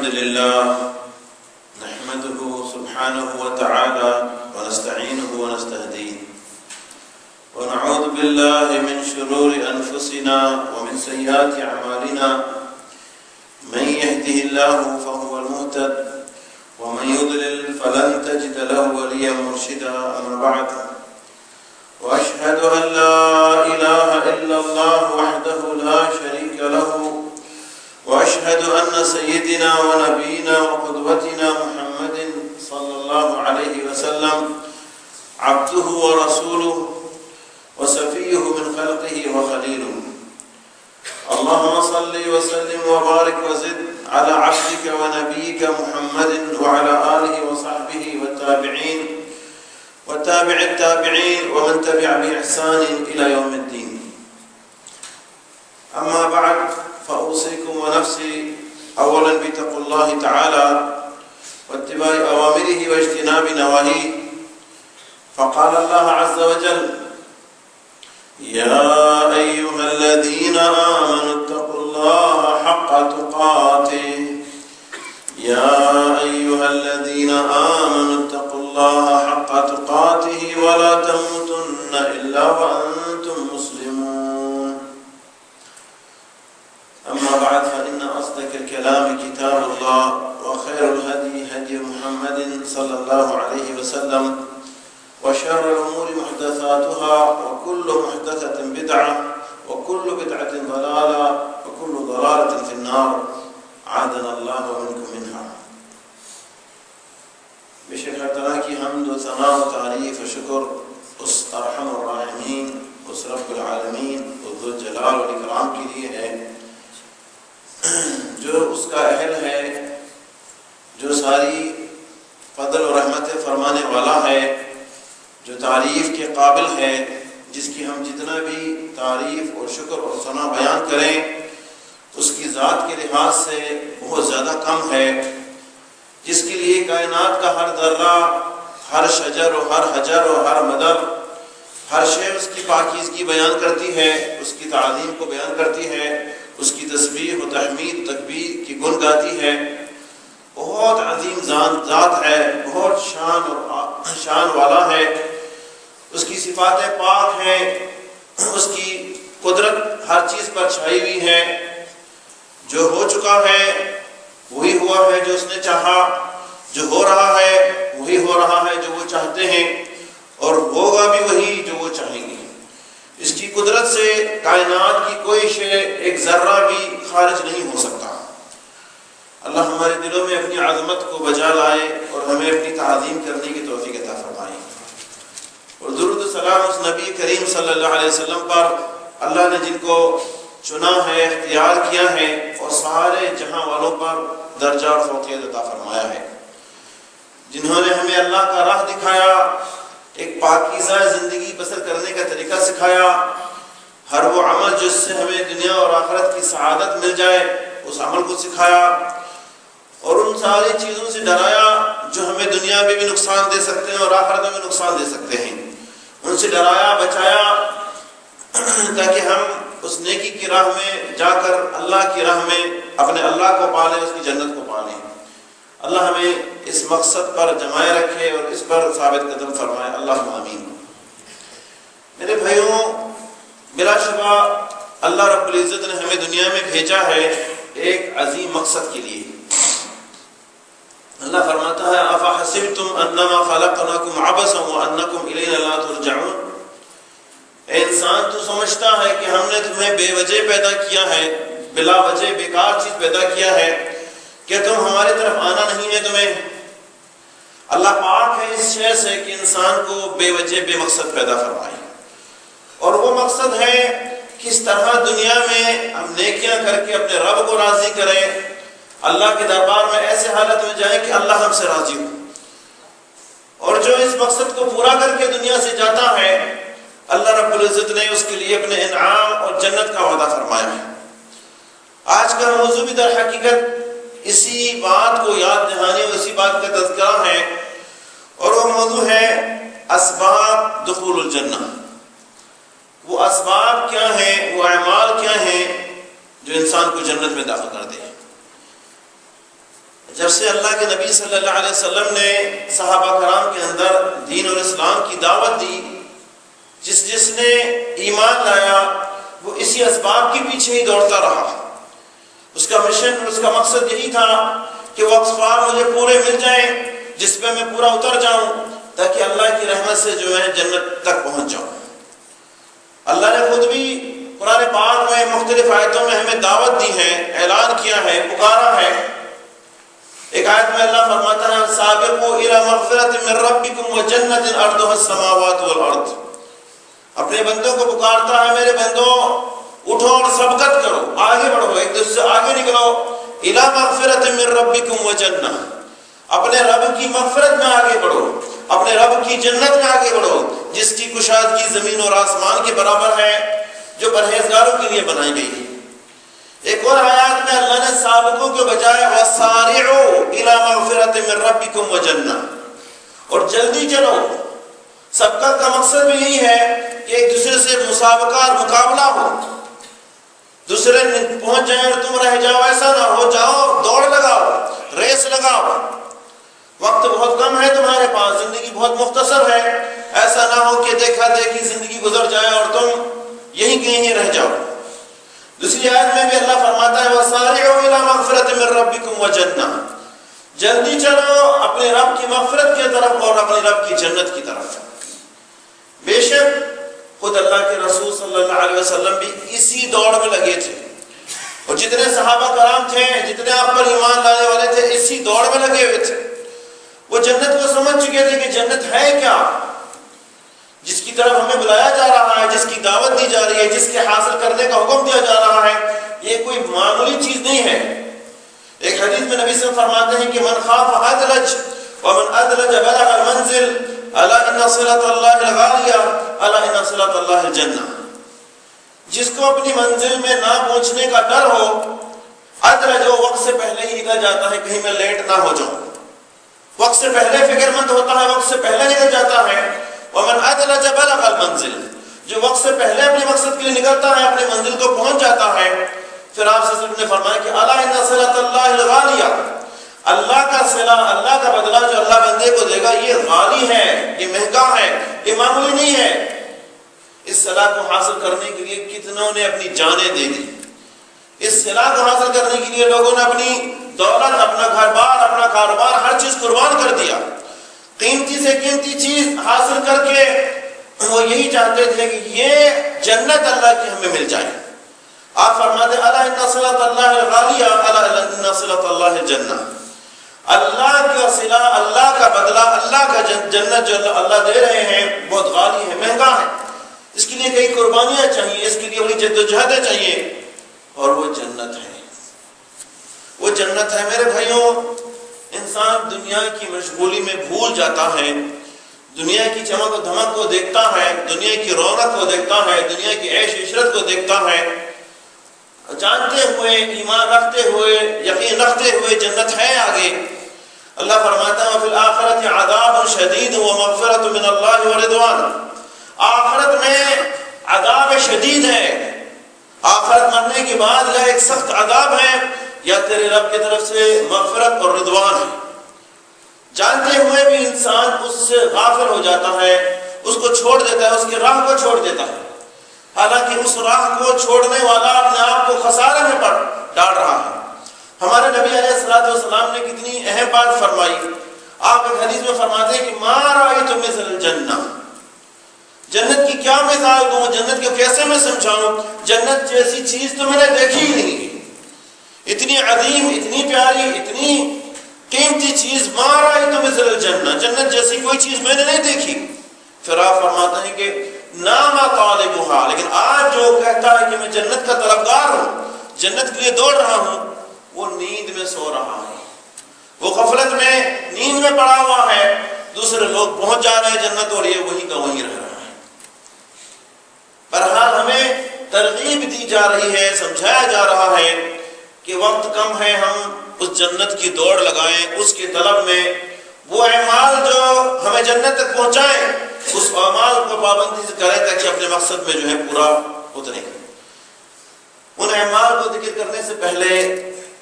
الحمد لله نحمده سبحانه وتعالى ونستعينه ونستهديه ونعوذ بالله من شرور أنفسنا ومن سيئات أعمالنا من يهده الله فهو المهتد ومن يضلل فلن تجد له وليا مرشدا أما بعد وأشهد أن لا إله إلا الله وحده لا شريك له وأشهد أن سيدنا ونبينا وقدوتنا محمد صلى الله عليه وسلم عبده ورسوله وصفيه من خلقه وخليله اللهم صل وسلم وبارك وزد على عبدك ونبيك محمد وعلى آله وصحبه والتابعين وتابع التابعين ومن تبع بإحسان إلى يوم الدين. أما بعد فأوصيكم ونفسي أولا بتقوى الله تعالى واتباع أوامره واجتناب نواهيه. فقال الله عز وجل: يا أيها الذين آمنوا اتقوا الله حق تقاته يا أيها الذين آمنوا اتقوا الله حق تقاته ولا تموتن إلا وأنتم مسلمون. أما بعد فإن أصدق الكلام كتاب الله وخير الهدي هدي محمد صلى الله عليه وسلم وشر الأمور محدثاتها وكل محدثة بدعة وكل بدعة ضلالة وكل ضلالة في النار عادنا الله ومنكم منها. بشر ہر طرح کی حمد و ثنا و تعریف و شکر اس ارحم الراحمین اس رب العالمین ذو الجلال والاکرام کے لیے ہے جو اس کا اہل ہے، جو ساری فضل و رحمت فرمانے والا ہے، جو تعریف کے قابل ہے، جس کی ہم جتنا بھی تعریف اور شکر اور ثنا بیان کریں اس کی ذات کے لحاظ سے بہت زیادہ کم ہے، جس کے لیے کائنات کا ہر ذرہ، ہر شجر و ہر حجر و ہر مدر، ہر شے اس کی پاکیزگی بیان کرتی ہے، اس کی تعظیم کو بیان کرتی ہے، اس کی تسبیح و تحمید تکبیر کی گن گاتی ہے. بہت عظیم ذات ہے، بہت شان والا ہے، اس کی صفات پاک ہیں، اس کی قدرت ہر چیز پر چھائی ہوئی ہے. جو ہو چکا ہے وہی ہوا ہے جو اس نے چاہا، جو ہو رہا ہے وہی ہو رہا ہے جو وہ چاہتے ہیں، اور ہوگا بھی وہی جو وہ چاہیں گے. اس کی قدرت سے کائنات کی کوئی شے ایک ذرہ بھی خارج نہیں ہو سکتا. اللہ ہمارے دلوں میں اپنی عظمت کو بجا لائے اور ہمیں اپنی تعظیم کرنے کی توفیق عطا فرمائے. اور درود و سلام اس نبی کریم صلی اللہ علیہ وسلم پر، اللہ نے جن کو چنا ہے، اختیار کیا ہے اور سارے جہاں والوں پر درجہ اور فوقیت عطا فرمایا ہے، جنہوں نے ہمیں اللہ کا راہ دکھایا، ایک پاکیزہ زندگی بسر کرنے کا طریقہ سکھایا، ہر وہ عمل جس سے ہمیں دنیا اور آخرت کی سعادت مل جائے اس عمل کو سکھایا، اور ان ساری چیزوں سے ڈرایا جو ہمیں دنیا میں بھی نقصان دے سکتے ہیں اور آخرت میں بھی نقصان دے سکتے ہیں. ان سے ڈرایا، بچایا، تاکہ ہم اس نیکی کی راہ میں جا کر اللہ کی راہ میں اپنے اللہ کو پالیں، اس کی جنت کو پالیں. اللہ ہمیں اس مقصد پر جمائے رکھے اور اس پر ثابت قدم فرمائے. اللہم آمین. میرے بھائیوں، بلا شبہ اللہ رب العزت نے ہمیں دنیا میں بھیجا ہے ایک عظیم مقصد کے لیے. اللہ فرماتا ہے: افحسبتم انما خلقناکم عبثا وانکم الینا لا ترجعون. اے انسان، تو سمجھتا ہے کہ ہم نے تمہیں بے وجہ پیدا کیا ہے، بلا وجہ بیکار چیز پیدا کیا ہے، کہ تم ہماری طرف آنا نہیں ہے تمہیں؟ اللہ پاک ہے اس شے سے کہ انسان کو بے وجہ بے مقصد پیدا فرمائے، اور وہ مقصد ہے کس طرح دنیا میں ہم نیکیاں کر کے اپنے رب کو راضی کریں، اللہ کے دربار میں ایسے حالت میں جائیں کہ اللہ ہم سے راضی ہو. اور جو اس مقصد کو پورا کر کے دنیا سے جاتا ہے، اللہ رب العزت نے اس کے لیے اپنے انعام اور جنت کا وعدہ فرمایا ہے. آج کا موضوع بھی در حقیقت اسی بات کو یاد دہانی اور اسی بات کا تذکرہ ہے، اور وہ موضوع ہے اسباب دخول الجنہ. وہ اسباب کیا ہیں، وہ اعمال کیا ہیں جو انسان کو جنت میں داخل کر دے. جب سے اللہ کے نبی صلی اللہ علیہ وسلم نے صحابہ کرام کے اندر دین اور اسلام کی دعوت دی، جس نے ایمان لایا وہ اسی اسباب کے پیچھے ہی دوڑتا رہا۔ اس کا مشن اور اس کا مقصد یہی تھا کہ وہ اسباب مجھے پورے مل جائیں جس پہ میں پورا اتر جاؤں، تاکہ اللہ کی رحمت سے جو ہے جنت تک پہنچ جاؤں۔ اللہ نے خود بھی قرآن پاک میں مختلف آیتوں میں ہمیں دعوت دی ہے، اعلان کیا ہے، پکارا ہے۔ ایک آیت میں اللہ فرماتا ہے سابقوا الی مغفرۃ من ربکم وجنۃ عرضها السماوات والارض۔ اپنے بندوں کو پکارتا ہے میرے بندوں اٹھو اور سبقت کرو، آگے بڑھو، ایک دوسرے سے آگے نکلو۔ الی مغفرۃ من ربکم وجنہ، اپنے رب کی مغفرت میں آگے بڑھو، اپنے رب کی جنت میں آگے بڑھو جس کی کشادگی زمین اور آسمان کے برابر ہے، جو پرہیزگاروں کے لیے بنائی گئی ہے۔ ایک اور آیات میں اللہ نے سابقوں کے بجائے وَسَارِعُوا إِلَى مَغْفِرَةٍ مِّن رَّبِّكُمْ وَجَنَّةٍ، اور جلدی چلو۔ سبقت کا مقصد بھی یہی ہے کہ ایک دوسرے سے مسابقہ اور مقابلہ ہو، دوسرے پہنچ جائیں اور تم رہ جاؤ، ایسا نہ ہو، جاؤ دوڑ لگاؤ، ریس لگاؤ۔ وقت بہت کم ہے تمہارے پاس، زندگی بہت مختصر ہے، ایسا نہ ہو کہ دیکھا دیکھی زندگی گزر جائے اور تم یہیں کہیں رہ جاؤ۔ دوسری آیت میں بھی اللہ فرماتا ہے وَسَارِعُوا إِلَى مَغْفِرَةٍ مِّن رَّبِّكُمْ وَجَنَّةٍ، جلدی چلو اپنے رب کی مغفرت کی طرف اور اپنے رب کی جنت کی طرف۔ بے شک خود اللہ کے رسول صلی اللہ علیہ وسلم بھی اسی دوڑ میں لگے تھے، اور جتنے صحابہ کرام تھے، جتنے آپ پر ایمان لانے والے تھے، اسی دوڑ میں لگے ہوئے تھے۔ وہ جنت کو سمجھ چکے تھے کہ جنت ہے کیا، جس کی طرف ہمیں بلایا جا رہا ہے، جس کی دعوت دی جا رہی ہے، جس کے حاصل کرنے کا حکم دیا جا رہا ہے، یہ کوئی معمولی چیز نہیں ہے۔ ایک حدیث میں نبی صلی اللہ علیہ وسلم فرماتے ہیں کہ من خاف ادلج ومن ادلج بلغ المنزل الا ان صلۃ اللہ الغالیہ الا ان صلۃ اللہ الجنہ۔ جس کو اپنی منزل میں نہ پہنچنے کا ڈر ہو، ادلج وہ وقت سے پہلے ہی نکل جاتا ہے، کہیں میں لیٹ نہ ہو جاؤں، وقت سے پہلے فکر مند ہوتا ہے، وقت سے پہلے نکل جاتا ہے۔ ومن ادلج بلغ المنزل، جو وقت سے پہلے اپنے مقصد کے لیے نکلتا ہے، اپنے منزل کو پہنچ جاتا ہے۔ پھر آپ سے نے فرمایا کہ الا ان صلۃ اللہ الغالیہ، اللہ کا صلہ، اللہ کا بدلہ جو اللہ بندے کو دے گا یہ غالی ہے، یہ مہنگا ہے، یہ معمولی نہیں ہے۔ اس صلہ کو حاصل کرنے کے لیے کتنوں نے اپنی جانیں دے دی، اس صلہ کو حاصل کرنے کے لیے لوگوں نے اپنی دولت، اپنا گھر بار، اپنا کاروبار، ہر چیز قربان کر دیا۔ قیمتی سے قیمتی چیز حاصل کر کے وہ یہی چاہتے تھے کہ یہ جنت اللہ کی ہمیں مل جائے۔ آپ فرماتے الا ان صلۃ اللہ الغالیہ الا ان صلۃ اللہ الجنہ، اللہ کا صلہ، اللہ کا بدلہ، اللہ کا جنت جو اللہ دے رہے ہیں بہت غالی ہے، مہنگا ہے، اس کے لیے کئی قربانیاں چاہیے، اس کے لیے بڑی جدوجہدیں چاہیے، اور وہ جنت ہے۔ وہ جنت ہے میرے بھائیوں۔ انسان دنیا کی مشغولی میں بھول جاتا ہے، دنیا کی چمک و دھمک کو دیکھتا ہے، دنیا کی رونق کو دیکھتا ہے، دنیا کی عیش عشرت کو دیکھتا ہے، جانتے ہوئے، ایمان رکھتے ہوئے، یقین رکھتے ہوئے جنت ہے آگے۔ اللہ فرماتا ہے وَفِي الْآخِرَةِ عَذَابٌ شَدِيدٌ وَمَغْفِرَةٌ مِّنَ اللَّهِ وَرِضْوَانٌ، آخرت میں عذاب شدید ہے، آخرت مرنے کے بعد یا ایک سخت عذاب ہے یا تیرے رب کی طرف سے مغفرت اور رضوان ہے۔ جانتے ہوئے بھی انسان اس سے غافل ہو جاتا ہے، اس کو چھوڑ دیتا ہے، اس کی راہ کو چھوڑ دیتا ہے، حالانکہ اس راہ کو چھوڑنے والا اپنے آپ کو خسارے میں ڈال رہا ہے۔ ہمارے نبی علیہ الصلوۃ والسلام نے کتنی اہم بات فرمائی۔ آپ ایک حدیث میں فرماتے ہیں کہ ما رأیت مثل الجنہ، جنت کی کیا مثال دوں، جنت کو کیسے میں سمجھاؤں، جنت جیسی چیز تو میں نے دیکھی ہی نہیں، اتنی عظیم، اتنی پیاری، اتنی قیمتی چیز، ما رأیت مثل الجنہ، جنت جیسی کوئی چیز میں نے نہیں دیکھی۔ پھر آپ فرماتے ہیں کہ نام طالبها، لیکن آج جو کہتا ہے کہ میں جنت کا طلبگار ہوں، جنت کے لیے دوڑ رہا ہوں، وہ نیند میں سو رہا ہے، وہ غفلت میں نیند میں پڑا ہوا ہے۔ دوسرے لوگ پہنچ جا رہے ہیں جنت اور یہ وہیں کا وہیں رہ رہا ہے۔ بہرحال ہمیں ترغیب دی جا رہی ہے، سمجھایا جا رہا ہے کہ وقت کم ہے، ہم اس جنت کی دوڑ لگائیں، اس کی طلب میں وہ اعمال جو ہمیں جنت تک پہنچائیں، اس اعمال کو پابندی سے کریں تاکہ اپنے مقصد میں جو ہے پورا اترے۔ ان اعمال کو ذکر کرنے سے پہلے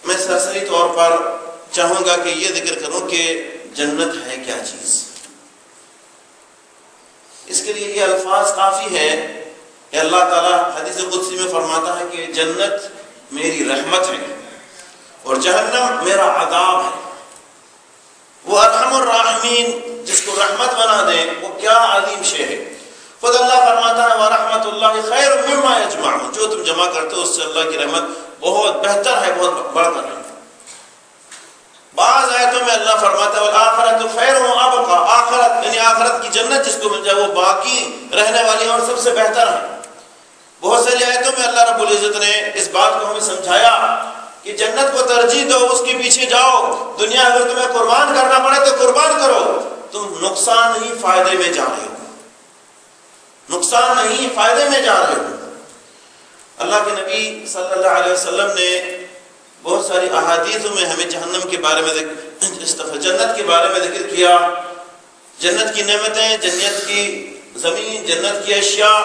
میں سرسری طور پر چاہوں گا کہ یہ ذکر کروں کہ جنت ہے کیا چیز۔ اس کے لیے یہ الفاظ کافی ہے کہ اللہ تعالیٰ حدیث قدسی میں فرماتا ہے کہ جنت میری رحمت ہے اور جہنم میرا عذاب ہے۔ وہ ارحم الراحمین جس کو رحمت بنا دے وہ کیا عظیم شے ہے۔ خود اللہ فرماتا ہے وَرَحْمَةُ اللَّهِ خَيْرٌ مِّمَّا يَجْمَعُونَ، جو تم جمع کرتے ہو اس سے اللہ کی رحمت بہت بہتر ہے، بہت بڑھ کر ہے۔ بعض آیتوں میں اللہ فرماتا ہے وَالْآخِرَةُ خَيْرٌ وَأَبْقَىٰ، آخرت یعنی آخرت کی جنت جس کو مل جائے وہ باقی رہنے والی اور سب سے بہتر ہے۔ بہت ساری آیتوں میں اللہ رب العزت نے اس بات کو ہمیں سمجھایا کہ جنت کو ترجیح دو، اس کے پیچھے جاؤ، دنیا اگر تمہیں قربان کرنا پڑے تو قربان کرو، تم نقصان نہیں فائدے میں جا رہے ہو، نقصان نہیں فائدے میں جا رہے ہو۔ اللہ کے نبی صلی اللہ علیہ وسلم نے بہت ساری احادیثوں میں ہمیں جہنم کے بارے میں جنت کے بارے میں ذکر کیا، جنت کی نعمتیں، جنت کی زمین، جنت کی اشیاء۔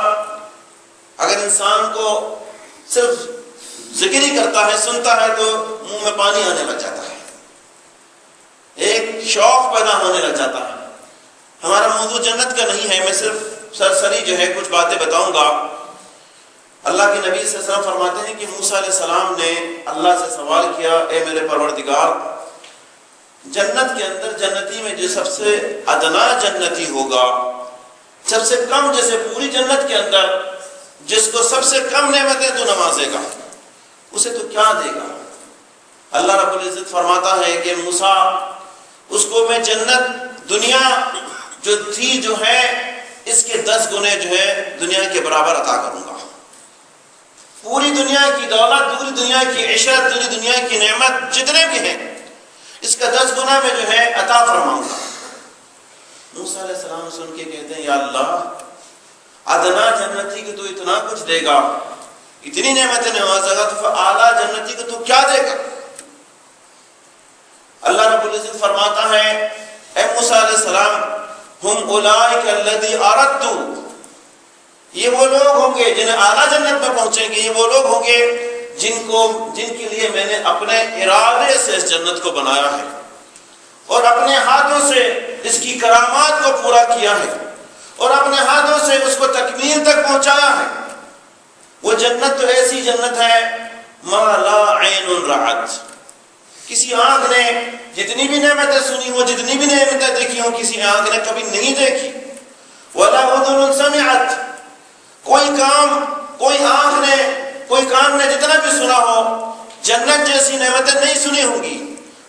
اگر انسان کو صرف ذکر ہی کرتا ہے، سنتا ہے تو منہ میں پانی آنے لگ جاتا ہے، ایک شوق پیدا ہونے لگ جاتا ہے۔ ہمارا موضوع جنت کا نہیں ہے، میں صرف سرسری جو ہے کچھ باتیں بتاؤں گا۔ اللہ کے نبی صلی اللہ علیہ وسلم فرماتے ہیں کہ موسیٰ علیہ السلام نے اللہ سے سوال کیا، اے میرے پروردگار، جنت کے اندر جنتی میں جو سب سے ادنا جنتی ہوگا، سب سے کم، جیسے پوری جنت کے اندر جس کو سب سے کم نعمتیں تو نوازے گا، اسے تو کیا دے گا؟ اللہ رب العزت فرماتا ہے کہ موسیٰ، اس کو میں جنت دنیا جو تھی جو ہے اس کے 10 گنے جو ہے دنیا کے برابر عطا کروں گا۔ پوری دنیا کی دولت، پوری دنیا کی عشرت، پوری دنیا کی نعمت جتنے بھی ہیں اس کا 10 گنا میں جو ہے عطا فرماؤں گا۔ موسیٰ علیہ السلام سن کے کہتے ہیں یا اللہ، ادنا جنتی کو تو اتنا کچھ دے گا، اتنی نعمتیں نوازے گا، تو اعلیٰ جنتی کو تو کیا دے گا؟ اللہ رب العزت فرماتا ہے اے موسیٰ علیہ السلام، ہم اولئک الذی اردت، یہ وہ لوگ ہوں گے جنہیں اعلیٰ جنت میں پہنچیں گے، یہ وہ لوگ ہوں گے جن کے لیے میں نے اپنے ارادے سے اس جنت کو بنایا ہے اور اپنے ہاتھوں سے اس کی کرامات کو پورا کیا ہے اور اپنے ہاتھوں سے اس کو تکمیل تک پہنچایا ہے۔ وہ جنت تو ایسی جنت ہے ما لا عین رأت، کسی آنکھ نے جتنی بھی نعمتیں سنی ہو، جتنی بھی نعمتیں دیکھی ہوں، کسی آنکھ نے کبھی نہیں دیکھی۔ ولا اذن سمعت، کوئی آنکھ نے، کوئی کان نے جتنا بھی سنا ہو، جنت جیسی نعمتیں نہیں سنی ہوں گی۔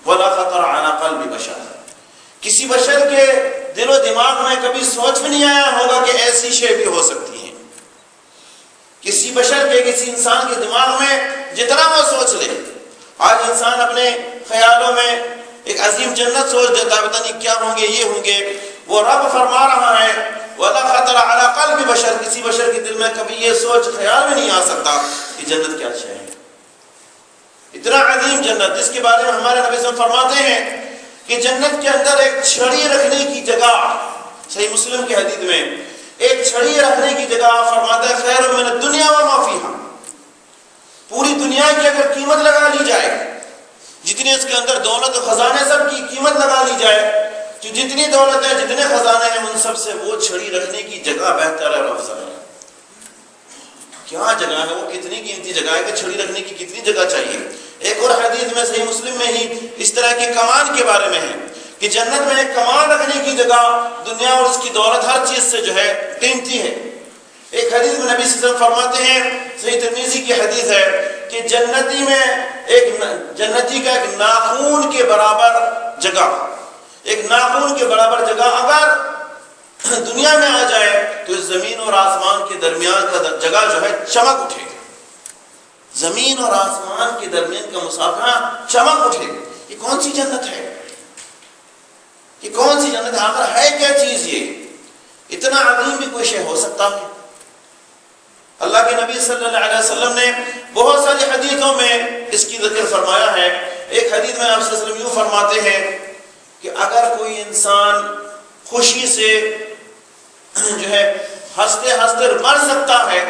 ولا خطر علی قلب بشر، کسی بشر کے دل و دماغ میں کبھی سوچ بھی نہیں آیا ہوگا کہ ایسی شے بھی ہو سکتی ہے۔ کسی بشر کے، کسی انسان کے دماغ میں جتنا وہ سوچ لے، آج انسان اپنے خیالوں میں ایک عظیم جنت سوچ دیتا ہے، پتہ نہیں کیا ہوں گے، یہ ہوں گے۔ وہ رب فرما رہا ہے وَلَا خَطَرَ عَلَىٰ قَلْبِ بَشَرٍ، کسی بشر کے دل میں کبھی یہ سوچ خیال میں نہیں آ سکتا کہ جنت کیا شے ہے۔ اتنا عظیم جنت، اس کے بارے میں ہمارے نبی صلی اللہ علیہ وسلم فرماتے ہیں کہ جنت کے اندر ایک چھڑی رکھنے کی جگہ، صحیح مسلم کی حدیث میں ایک چھڑی رکھنے کی جگہ فرماتا ہے خیر من الدنیا وما فیہا، پوری دنیا کی اگر قیمت لگا لی جائے، جتنی اس کے اندر دولت و خزانے سب کی قیمت لگا لی جائے، جو جتنی دولت ہے، جتنے خزانے ہیں، ان سب سے وہ چھڑی رکھنے کی جگہ بہتر ہے اور افضل ہے۔ کیا جگہ ہے وہ، کتنی قیمتی جگہ ہے کہ چھڑی رکھنے کی کتنی جگہ چاہیے۔ ایک اور حدیث میں صحیح مسلم میں ہی اس طرح کے کمان کے بارے میں ہے کہ جنت میں ایک کمان رکھنے کی جگہ دنیا اور اس کی دولت ہر چیز سے جو ہے قیمتی ہے۔ ایک حدیث میں نبی صلی اللہ علیہ وسلم فرماتے ہیں، صحیح ترمذی کی حدیث ہے کہ جنتی میں جنتی کا ایک ناخون کے برابر جگہ، ایک ناخون کے برابر جگہ اگر دنیا میں آ جائے تو اس زمین اور آسمان کے درمیان کا جگہ جو ہے چمک اٹھے، زمین اور آسمان کے درمیان کا مسافہ چمک اٹھے۔ یہ کون سی جنت ہے؟ یہ کون سی جنت ہے؟ آخر ہے کیا چیز یہ؟ اتنا عظیم بھی کوئی شے ہو سکتا ہے؟ اللہ کے نبی صلی اللہ علیہ وسلم نے بہت ساری حدیثوں میں اس کی ذکر فرمایا ہے۔ ایک حدیث میں آپ صلی اللہ علیہ وسلم یوں فرماتے ہیں کہ اگر کوئی انسان خوشی سے جو ہے ہنستے ہنستے مر سکتا ہے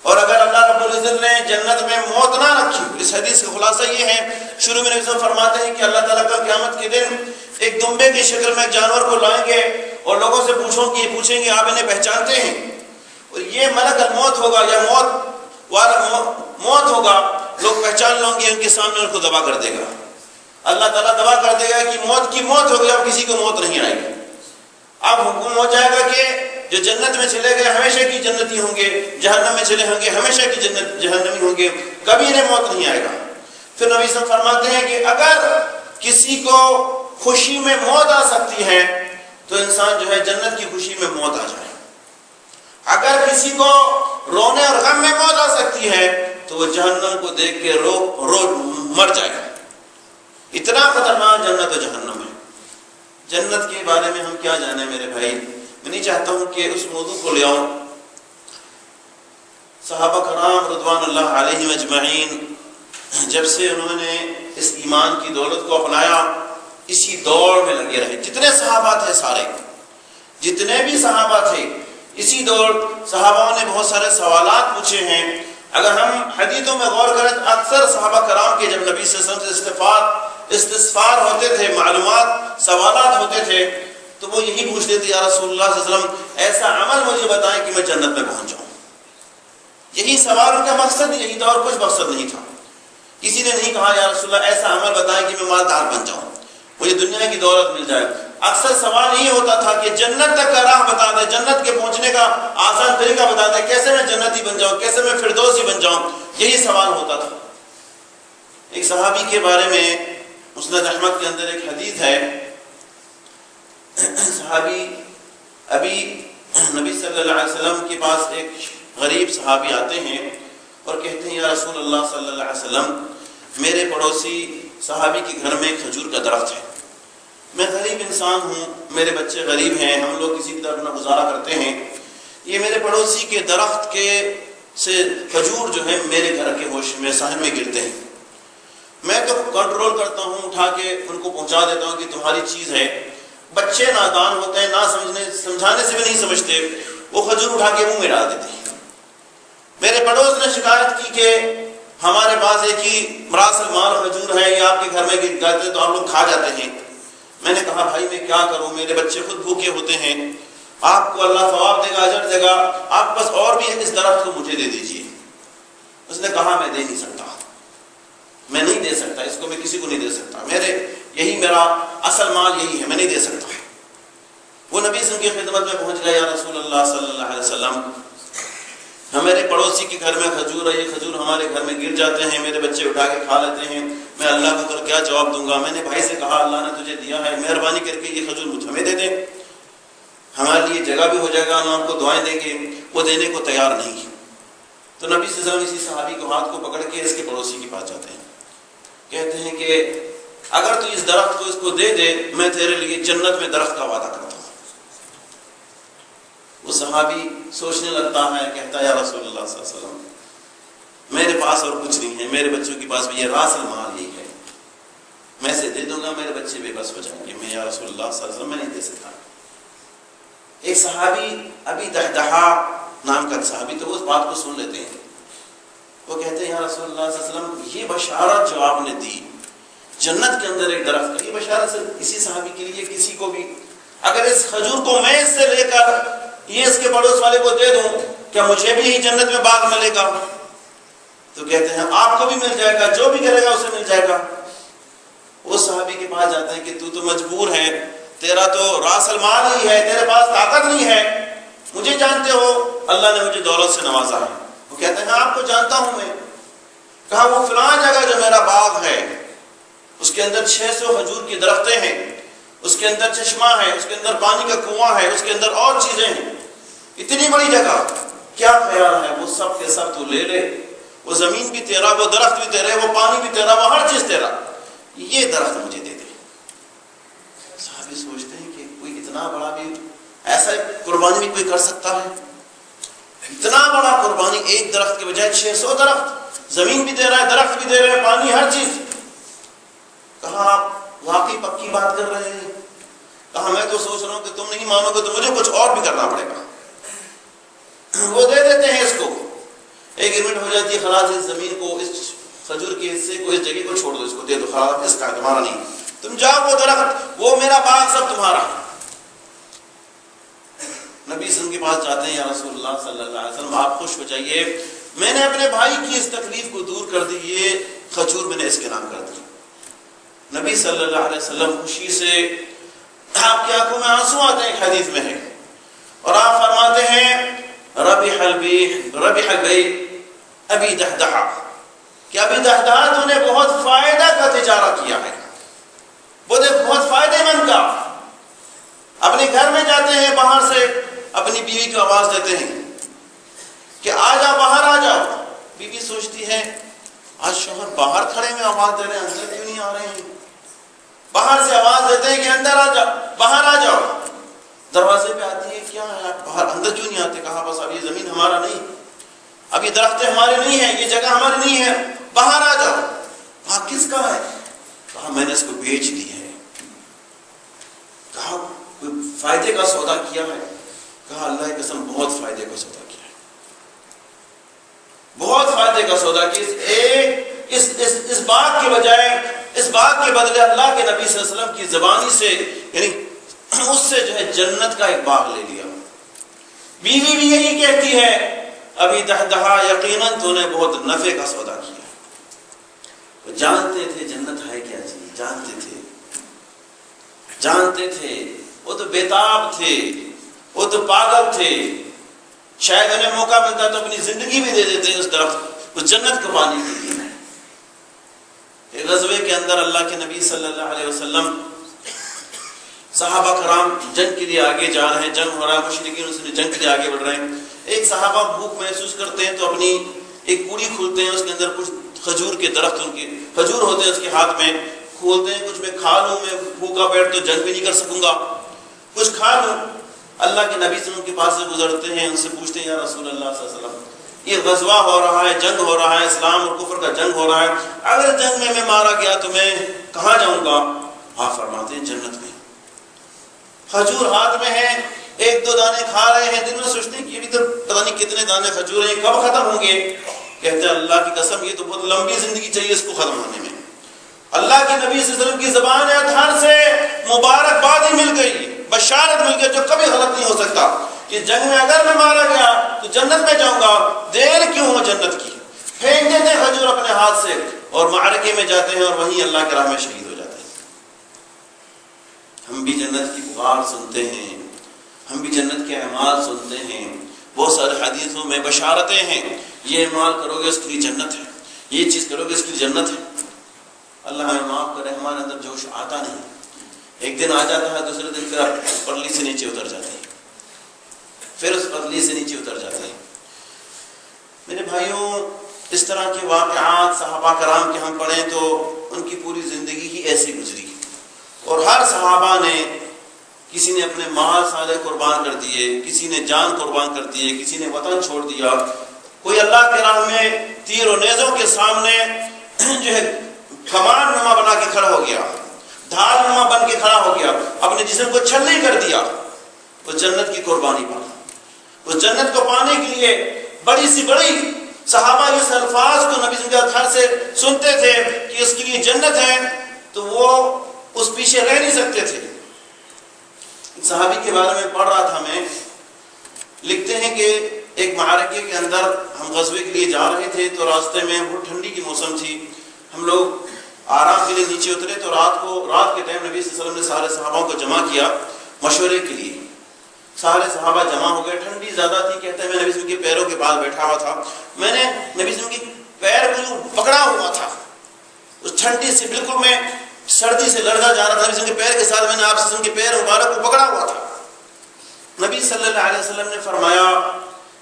اور اگر اللہ رب العزت نے جنت میں موت نہ رکھی، اس حدیث کا خلاصہ یہ ہے، شروع میں نبی صلی اللہ علیہ وسلم فرماتے ہیں کہ اللہ تعالیٰ کا قیامت کے دن ایک دمبے کی شکل میں ایک جانور کو لائیں گے اور لوگوں سے پوچھیں گے آپ انہیں پہچانتے ہیں؟ اور یہ ملک الموت ہوگا یا موت ہوگا، لوگ پہچان لیں گے، ان کے سامنے ان کو ذبح کر دے گا۔ اللہ تعالیٰ ذبح کر دے گا کہ موت کی موت ہوگی، اب کسی کو موت نہیں آئے گی۔ اب حکم ہو جائے گا کہ جو جنت میں چلے گئے ہمیشہ کی جنتی ہوں گے، جہنم میں چلے ہوں گے ہمیشہ کی جہنمی ہوں گے، کبھی انہیں موت نہیں آئے گا۔ پھر نبی صلی اللہ علیہ وسلم فرماتے ہیں کہ اگر کسی کو خوشی میں موت آ سکتی ہے تو انسان جو ہے جنت کی خوشی میں موت آ جائے، اگر کسی کو رونے اور غم میں موت آ سکتی ہے تو وہ جہنم کو دیکھ کے رو مر جائے۔ اتنا خطرناک جنت و جہنم ہے۔ جنت کے بارے میں ہم کیا جانیں میرے بھائی؟ میں نہیں چاہتا ہوں کہ اس موضوع کو لے آؤں۔ صحابہ کرام رضوان اللہ علیہم اجمعین جب سے انہوں نے اس ایمان کی دولت کو اپنایا، اسی دوڑ میں لگے رہے۔ جتنے صحابہ تھے، سارے جتنے بھی صحابہ تھے، اسی دوڑ۔ صحابہ نے بہت سارے سوالات پوچھے ہیں۔ اگر ہم حدیثوں میں غور کریں تو اکثر صحابہ کرام کے جب نبی صلی اللہ علیہ وسلم سے استفسار ہوتے تھے، معلومات سوالات ہوتے تھے، تو وہ یہی پوچھتے تھے، یا رسول اللہ صلی اللہ علیہ وسلم ایسا عمل مجھے بتائیں کہ میں جنت میں پہنچ جاؤں۔ یہی سوال ان کا مقصد یہی تھا اور کچھ مقصد نہیں تھا۔ کسی نے نہیں کہا یا رسول اللہ ایسا عمل بتائیں کہ میں مالدار بن جاؤں، مجھے دنیا کی دولت مل جائے۔ اکثر سوال یہ ہوتا تھا کہ جنت تک کا راہ بتا دے، جنت کے پہنچنے کا آسان طریقہ بتا دے، کیسے میں جنتی بن جاؤں، کیسے میں فردوسی بن جاؤں، یہی سوال ہوتا تھا۔ ایک صحابی کے بارے میں مسند احمد کے اندر ایک حدیث ہے، صحابی ابھی نبی صلی اللہ علیہ وسلم کے پاس ایک غریب صحابی آتے ہیں اور کہتے ہیں، یا رسول اللہ صلی اللہ علیہ وسلم میرے پڑوسی صحابی کے گھر میں ایک کھجور کا درخت ہے، میں غریب انسان ہوں، میرے بچے غریب ہیں، ہم لوگ کسی طرح اپنا گزارا کرتے ہیں، یہ میرے پڑوسی کے درخت کے سے کھجور جو ہے میرے گھر کے ہوش میں صحن میں گرتے ہیں، میں تو کنٹرول کرتا ہوں، اٹھا کے ان کو پہنچا دیتا ہوں کہ تمہاری چیز ہے۔ بچے نادان ہوتے ہیں، نہ سمجھانے سے بھی نہیں سمجھتے، وہ کھجور اٹھا کے منہ میں ڈال دیتے ہیں۔ میرے پڑوس نے شکایت کی کہ ہمارے پاس ایک ہی راس المال کھجور ہے، یہ آپ کے گھر میں گر جاتے ہیں تو آپ لوگ کھا جاتے ہیں۔ میں نے کہا بھائی میں کیا کروں، میرے بچے خود بھوکے ہوتے ہیں، آپ کو اللہ ثواب دے گا، اجر دے گا، آپ بس اور بھی اس درخت کو مجھے دے دیجیے۔ اس نے کہا میں دے نہیں سکتا، میں نہیں دے سکتا، اس کو میں کسی کو نہیں دے سکتا، یہی میرا اصل مال یہی ہے، میں نہیں دے سکتا۔ وہ نبی صلی اللہ علیہ وسلم کی خدمت میں پہنچ گیا، یا رسول اللہ صلی اللہ علیہ وسلم ہمارے پڑوسی کے گھر میں کھجور ہے، یہ کھجور ہمارے گھر میں گر جاتے ہیں، میرے بچے اٹھا کے کھا لیتے ہیں، میں اللہ کو کل کیا جواب دوں گا؟ میں نے بھائی سے کہا اللہ نے تجھے دیا ہے، مہربانی کر کے یہ کھجور مجھ ہمیں دے دیں، ہمارے لیے جگہ بھی ہو جائے گا، ہم آپ کو دعائیں دیں گے۔ وہ دینے کو تیار نہیں۔ تو نبی صلی اللہ علیہ وسلم اسی صحابی کو ہاتھ کو پکڑ کے اس کے پڑوسی کے پاس جاتے ہیں، کہتے ہیں کہ اگر تو اس درخت کو اس کو دے دے، میں تیرے لیے جنت میں درخت کا وعدہ کرتا ہوں۔ وہ صحابی سوچنے لگتا ہے، کہتا ہے یا رسول اللہ صلی اللہ علیہ وسلم میرے پاس اور کچھ نہیں ہے، میرے بچوں کے پاس بھی یہ راس المال یہی ہے، میں اسے دے دوں گا، میرے بچے بے بس ہو جائیں گے، میں یا رسول اللہ صلی اللہ علیہ وسلم میں نہیں دے سکتا۔ ایک صحابی ابی دحدحہ نام کا صحابی تو وہ اس بات کو سن لیتے ہیں، وہ کہتے ہیں یا رسول اللہ صلی اللہ علیہ وسلم یہ بشارت جو آپ نے دی جنت کے اندر ایک درخت کا، یہ بشارت صرف اسی صحابی کے لیے، کسی کو بھی اگر اس کھجور کو میں اس سے لے کر یہ اس کے پڑوس والے کو دے دوں، کیا مجھے بھی جنت میں باغ ملے گا؟ تو کہتے ہیں آپ کو بھی مل جائے گا، جو بھی کرے گا اسے مل جائے گا۔ وہ صحابی کے پاس جاتے ہیں کہ تو مجبور ہے، تیرا تو راس المال ہی ہے، تیرے پاس طاقت نہیں ہے، مجھے جانتے ہو اللہ نے مجھے دولت سے نوازا ہے۔ وہ کہتے ہیں آپ کو جانتا ہوں میں۔ کہا وہ فلاں جگہ جو میرا باغ ہے اس کے اندر 600 کھجور کی درختیں ہیں، اس کے اندر چشمہ ہے، اس کے اندر پانی کا کنواں ہے، اس کے اندر اور چیزیں ہیں، اتنی بڑی جگہ، کیا خیال ہے وہ سب کے سب تو لے لے، وہ زمین بھی تیرا، وہ درخت بھی تیرے، وہ پانی بھی تیرا، وہ ہر چیز تیرا، یہ درخت مجھے دے دے۔ صحابی سوچتے ہیں کہ کوئی اتنا بڑا بھی ایسا قربانی بھی کوئی کر سکتا ہے؟ اتنا بڑا قربانی ایک درخت کے بجائے 600 درخت، زمین بھی دے رہا ہے، درخت بھی دے رہے ہیں، پانی، ہر چیز۔ کہا آپ واقعی پکی بات کر رہے ہیں؟ کہا میں تو سوچ رہا ہوں کہ تم نہیں مانو گے تو مجھے کچھ اور بھی کرنا پڑے گا۔ وہ دے دیتے ہیں اس کو، ایگریمنٹ ہو جاتی ہے، خلاص اس زمین کو، اس کھجور کے حصے کو، اس جگہ کو چھوڑ دو، اس کو دے دو، خلاص اس کا تمہارا نہیں، تم جاؤ، وہ درخت، وہ میرا باغ سب تمہارا ہے۔ نبی صلی اللہ علیہ وسلم کے پاس جاتے ہیں، یا رسول اللہ صلی اللہ علیہ وسلم آپ خوش ہو جائیے، میں نے اپنے بھائی کی اس تکلیف کو دور کر دی، یہ کھجور میں نے اس کے نام کر دی۔ نبی صلی اللہ علیہ وسلم خوشی سے، آپ کی آنکھوں میں آنسو آتے ہیں، حدیث میں ہے، اور آپ فرماتے ہیں ربح البیع ابی دہدہا، کہ ابی دہدہا تو نے بہت فائدہ کا تجارہ کیا ہے، بہت فائدے مند کا۔ اپنے گھر میں جاتے ہیں، باہر سے اپنی بیوی کو آواز دیتے ہیں کہ آ جاؤ، باہر آ جاؤ۔ بیوی سوچتی ہے آج شوہر باہر کھڑے میں آواز دے رہے ہیں، اندر کیوں نہیں آ رہے ہیں؟ باہر سے آواز دیتے ہیں کہ اندر آ جاؤ، باہر آ جاؤ۔ دروازے پہ آتی ہے، کیا ہے آپ باہر اندر کیوں نہیں آتے؟ کہا بس اب یہ زمین ہمارا نہیں، اب یہ درخت ہمارے نہیں ہیں، یہ جگہ ہماری نہیں ہے، باہر آ جاؤ۔ کہا کس کا ہے؟ کہا میں نے اس کو بیچ دی ہے۔ کہا کوئی فائدے کا سودا کیا ہے؟ کہا اللہ کی قسم بہت فائدے کا سودا کیا ہے، بہت فائدے کا سودا کیا۔ اس بات کے بجائے، اس بات کے بدلے اللہ کے نبی صلی اللہ علیہ وسلم کی زبانی سے، یعنی اس سے جو ہے جنت کا ایک باغ لے لیا۔ بیوی بھی یہی کہتی ہے ابھی دہدہا یقیناً تو نے بہت نفع کا سودا کیا۔ وہ جانتے تھے جنت ہے کیا چیز، جانتے تھے، وہ تو بیتاب تھے، وہ تو پاگل تھے، شاید انہیں موقع ملتا تو اپنی زندگی بھی دے دیتے اس درخت، اس جنت کو پانے کے لیے۔ ایک غزوے کے اندر اللہ کے نبی صلی اللہ علیہ وسلم، صحابہ کرام جنگ کے لیے آگے جا رہے ہیں، جنگ ہو رہا ہے، مشرکین اس نے جنگ کے لیے آگے بڑھ رہے ہیں۔ ایک صحابہ بھوک محسوس کرتے ہیں تو اپنی ایک پوری کھولتے ہیں، اس کے اندر کچھ کھجور کے درخت، ان کے کھجور ہوتے ہیں اس کے ہاتھ میں، کھولتے ہیں، کچھ میں کھا لوں، میں بھوکا بیٹھ تو جنگ بھی نہیں کر سکوں گا، کچھ کھا لوں۔ اللہ کے نبی صلی اللہ علیہ وسلم کے پاس سے گزرتے ہیں، ان سے پوچھتے ہیں یا رسول اللہ صلی اللہ علیہ وسلم یہ غزوہ ہو رہا ہے، جنگ ہو رہا ہے، اسلام اور کفر کا جنگ ہو رہا ہے، اگر جنگ میں مارا گیا تو میں کہاں جاؤں گا؟ آپ فرماتے ہیں جنت میں۔ کھجور ہاتھ میں ہے، ایک دو دانے کھا رہے ہیں، دن میں سوچتے ہیں کہ یہ بھی تو پتہ نہیں کتنے دانے کھجور ہیں، کب ختم ہوں گے؟ کہتے ہیں اللہ کی قسم یہ تو بہت لمبی زندگی چاہیے اس کو ختم ہونے میں۔ اللہ کے نبی صلی اللہ علیہ وسلم کی زبان اطہر سے مبارکبادی مل گئی، بشارت مل گئی جو کبھی غلط نہیں ہو سکتا کہ جنگ میں اگر میں مارا گیا تو جنت میں جاؤں گا، دیر کیوں ہو جنت کی۔ پھینک دیتے ہیں کھجور اپنے ہاتھ سے اور معرکے میں جاتے ہیں اور وہیں اللہ کے راہ میں شہید ہو جاتے ہیں۔ ہم بھی جنت کی پکار سنتے ہیں، ہم بھی جنت کے اعمال سنتے ہیں، بہت سارے حدیثوں میں بشارتیں ہیں، یہ اعمال کرو گے اس کے لیے جنت ہے، یہ چیز کرو گے اس کے لیے جنت ہے۔ اللہ ہمیں معاف کرے، ہمارے اندر جوش آتا نہیں، ایک دن آ جاتا ہے، دوسرے دن پھر پرلی سے نیچے اتر جاتے ہیں، پھر اس پرلی سے نیچے اتر جاتے ہیں۔ میرے بھائیوں، اس طرح کے واقعات صحابہ کرام کے ہم پڑھیں تو ان کی پوری زندگی ہی ایسی گزری، اور ہر صحابہ نے، کسی نے اپنے مال سارے قربان کر دیے، کسی نے جان قربان کر دیے، کسی نے وطن چھوڑ دیا، کوئی اللہ کے راہ میں تیر و نیزوں کے سامنے جو ہے کمان نما بنا کے کھڑا ہو گیا، ڈھال نما بن کے کھڑا ہو گیا، اپنے جسم کو چھلنی کر دیا، وہ جنت کی قربانی پا۔ اس جنت کو پانے کے لیے بڑی سی بڑی صحابہ اس الفاظ کو نبی صلی اللہ علیہ وسلم سے سنتے تھے کہ اس کے لیے جنت ہے، تو وہ اس پیچھے رہ نہیں سکتے تھے۔ صحابی کے بارے میں پڑھ رہا تھا میں، لکھتے ہیں کہ ایک معرکے کے اندر ہم غزوے کے لیے جا رہے تھے تو راستے میں بہت ٹھنڈی کی موسم تھی، ہم لوگ آرام کے لیے نیچے اترے تو رات کے ٹائم نبی صلی اللہ علیہ وسلم نے سارے صحابہ کو جمع کیا مشورے کے لیے۔ سارے صحابہ جمع ہو گئے، ٹھنڈی زیادہ تھی، کہتے ہیں میں نبی صلی اللہ علیہ وسلم کے پیروں کے پاس بیٹھا ہوا تھا، میں نے نبی صلی اللہ علیہ وسلم کے پیر کو پکڑا ہوا تھا، اس ٹھنڈی سے بالکل میں سردی سے لڑتا جا رہا تھا، نبی صلی اللہ علیہ وسلم کے پیر کے ساتھ میں نے آپ صلی اللہ علیہ وسلم کے پیر مبارک کو پکڑا ہوا تھا۔ نبی صلی اللہ علیہ وسلم نے فرمایا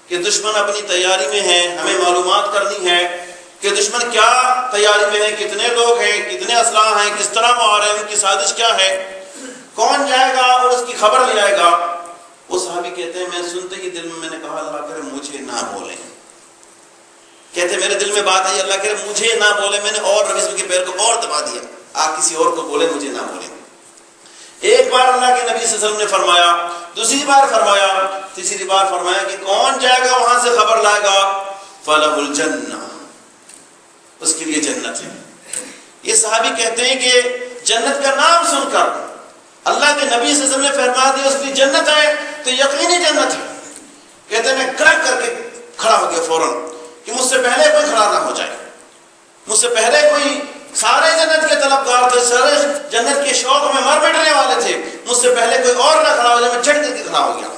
کہ دشمن اپنی تیاری میں ہے، ہمیں معلومات کرنی ہے کہ دشمن کیا تیاری میں ہے، کتنے لوگ ہیں، کتنے اسلحہ ہیں، کس طرح وہ آ رہے ہیں، ان کی سازش کیا ہے، کون جائے گا اور اس کی خبر لے آئے گا۔ وہ صحابی کہتے ہیں میں سنتے ہی دل میں نے کہا اللہ کرے مجھے نہ بولیں، کہتے میرے دل میں بات ہے اللہ کرے مجھے نہ بولے، میں نے اور نبی صلی اللہ علیہ وسلم کے پیر کو اور دبا دیا، آپ کسی اور کو بولے مجھے نہ بولیں۔ ایک بار اللہ کے نبی صلی اللہ علیہ وسلم نے فرمایا، دوسری بار فرمایا، تیسری بار فرمایا کہ کون جائے گا وہاں سے خبر لائے گا۔ فلہ الجنہ، اس کے لیے جنت ہے۔ یہ صحابی کہتے ہیں کہ جنت کا نام سن کر اللہ کے نبی صلی اللہ علیہ وسلم نے فرما دیا اس کی جنت ہے تو یقینی جنت ہے۔ کہتے ہیں میں کڑک کر کے کھڑا ہو گیا فوراً کہ مجھ سے پہلے کوئی کھڑا نہ ہو جائے، مجھ سے پہلے کوئی، سارے جنت کے طلبگار تھے، سارے جنت کے شوق میں مر مٹنے والے تھے، مجھ سے پہلے کوئی اور نہ کھڑا ہو جائے، میں جھٹ کر کے کھڑا ہو گیا۔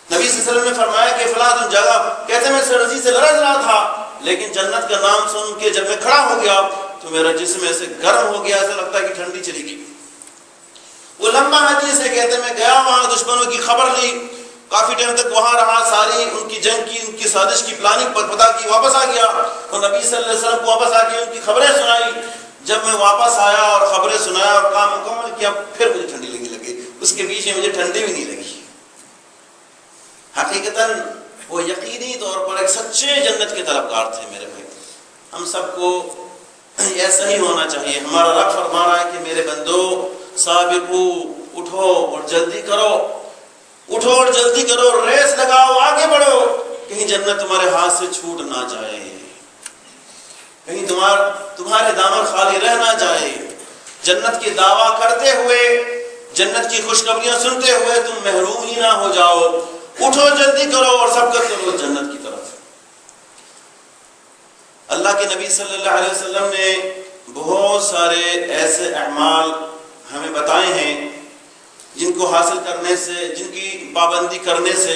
نبی صلی اللہ علیہ وسلم نے فرمایا کہ فلاں تم جگہ، کہتے ہیں میں سرزی سے لرز رہا تھا، لیکن جنت کا نام سن کے جب میں کھڑا ہو گیا تو میرا جسم ایسے گرم ہو گیا، ایسا لگتا ہے کہ ٹھنڈی چلی گئی۔ وہ لمبا حدیث ہے، کہتے ہیں میں گیا وہاں، دشمنوں کی خبر لی، کافی ٹائم تک وہاں رہا، ساری ان کی جنگ کی، ان کی سازش کی پلاننگ پر پتہ کی، واپس آ گیا اور نبی صلی اللہ علیہ وسلم کو واپس آ کے ان کی خبریں سنائی۔ جب میں واپس آیا اور خبریں سنایا اور کام مکمل کیا، پھر مجھے ٹھنڈی لگنے لگی، اس کے بیچ میں مجھے ٹھنڈی بھی نہیں لگی۔ حقیقتاً وہ یقینی طور پر ایک سچے جنت کے طلبگار تھے میرے بھائی۔ ہم سب کو ایسا ہی ہونا چاہیے۔ ہمارا رب فرما رہا ہے کہ میرے بندو سابقو، اٹھو اور جلدی کرو، اٹھو اور جلدی کرو، ریس لگاؤ، آگے بڑھو، کہیں جنت تمہارے ہاتھ سے چھوٹ نہ جائے، کہیں تمہارے دامن خالی رہ نہ جائے۔ جنت کی دعویٰ کرتے ہوئے، جنت کی خوشخبریاں سنتے ہوئے تم محروم ہی نہ ہو جاؤ۔ اٹھو، جلدی کرو اور سبقت کرو جنت کی طرف۔ اللہ کے نبی صلی اللہ علیہ وسلم نے بہت سارے ایسے اعمال ہمیں بتائے ہیں جن کو حاصل کرنے سے، جن کی پابندی کرنے سے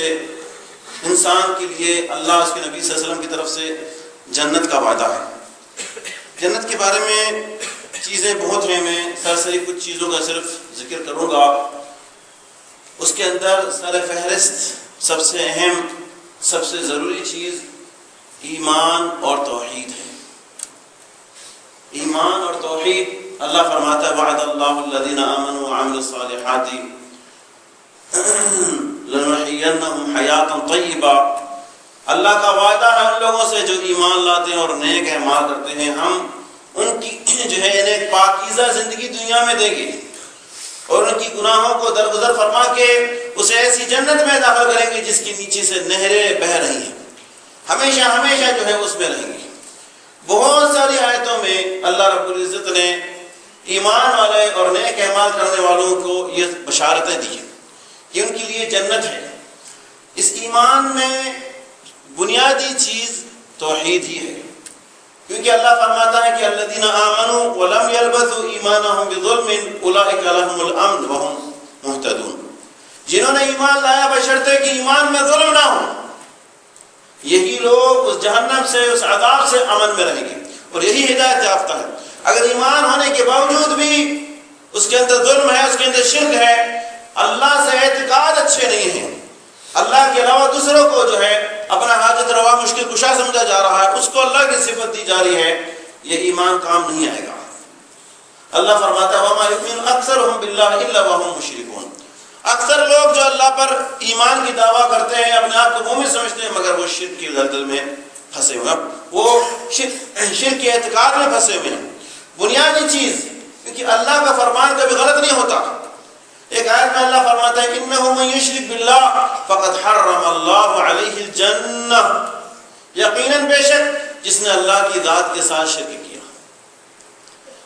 انسان کے لیے اللہ اس کے نبی صلی اللہ علیہ وسلم کی طرف سے جنت کا وعدہ ہے۔ جنت کے بارے میں چیزیں بہت ہیں، میں سرسری کچھ چیزوں کا صرف ذکر کروں گا۔ اس کے اندر سر فہرست، سب سے اہم، سب سے ضروری چیز ایمان اور توحید ہے۔ ایمان اور توحید، اللہ فرماتا ہے وعد اللہ الذین آمنوا وعملوا الصالحات لنحیینہم حیاتا طیبہ۔ اللہ کا وعدہ ہے ان لوگوں سے جو ایمان لاتے ہیں اور نیک اعمال کرتے ہیں، ہم ان کی جو ہے ایک پاکیزہ زندگی دنیا میں دیں گے اور ان کی گناہوں کو درگزر فرما کے اسے ایسی جنت میں داخل کریں گے جس کے نیچے سے نہریں بہہ رہی ہیں، ہمیشہ ہمیشہ جو ہے اس میں رہیں گے۔ بہت ساری آیتوں میں اللہ رب العزت نے ایمان والے اور نیک اعمال کرنے والوں کو یہ بشارتیں دی ہیں کہ ان کے لیے جنت ہے۔ اس ایمان میں بنیادی چیز توحید ہی ہے، کیونکہ اللہ فرماتا ہے کہ الذین آمنوا ولم یلبسوا ایمانہم بظلم اولئک لہم الامن وہم مہتدون۔ جنہوں نے ایمان لایا بشرطے کہ ایمان میں ظلم نہ ہو، یہی لوگ اس جہنم سے، اس عذاب سے امن میں رہیں گے اور یہی ہدایت یافتہ ہے۔ اگر ایمان ہونے کے باوجود بھی اس کے اندر ظلم ہے، اس کے اندر شرک ہے، اللہ سے اعتقاد اچھے نہیں ہیں، اللہ کے علاوہ دوسروں کو جو ہے اپنا حاجت روا مشکل کشا سمجھا جا رہا ہے، اس کو اللہ کی صفت دی جا رہی ہے، یہ ایمان کام نہیں آئے گا۔ اللہ فرماتا ہے وَمَا يُؤْمِنُ أَكْثَرُهُم بِاللَّهِ إِلَّا وَهُم مُشْرِكُونَ۔ اکثر لوگ جو اللہ پر ایمان کی دعویٰ کرتے ہیں، اپنے آپ کو مومن سمجھتے ہیں، مگر وہ شرک کی دلدل میں پھنسے ہوئے ہیں، وہ شرک کے اعتقاد میں پھنسے ہوئے ہیں۔ بنیادی چیز، کیونکہ اللہ کا فرمان کبھی غلط نہیں ہوتا۔ ایک آیت میں اللہ فرماتا ہے انه من یشرک باللہ فقد حرم اللہ علیہ الجنہ، یقیناً بے شک جس نے اللہ کی ذات کے ساتھ شرک کیا،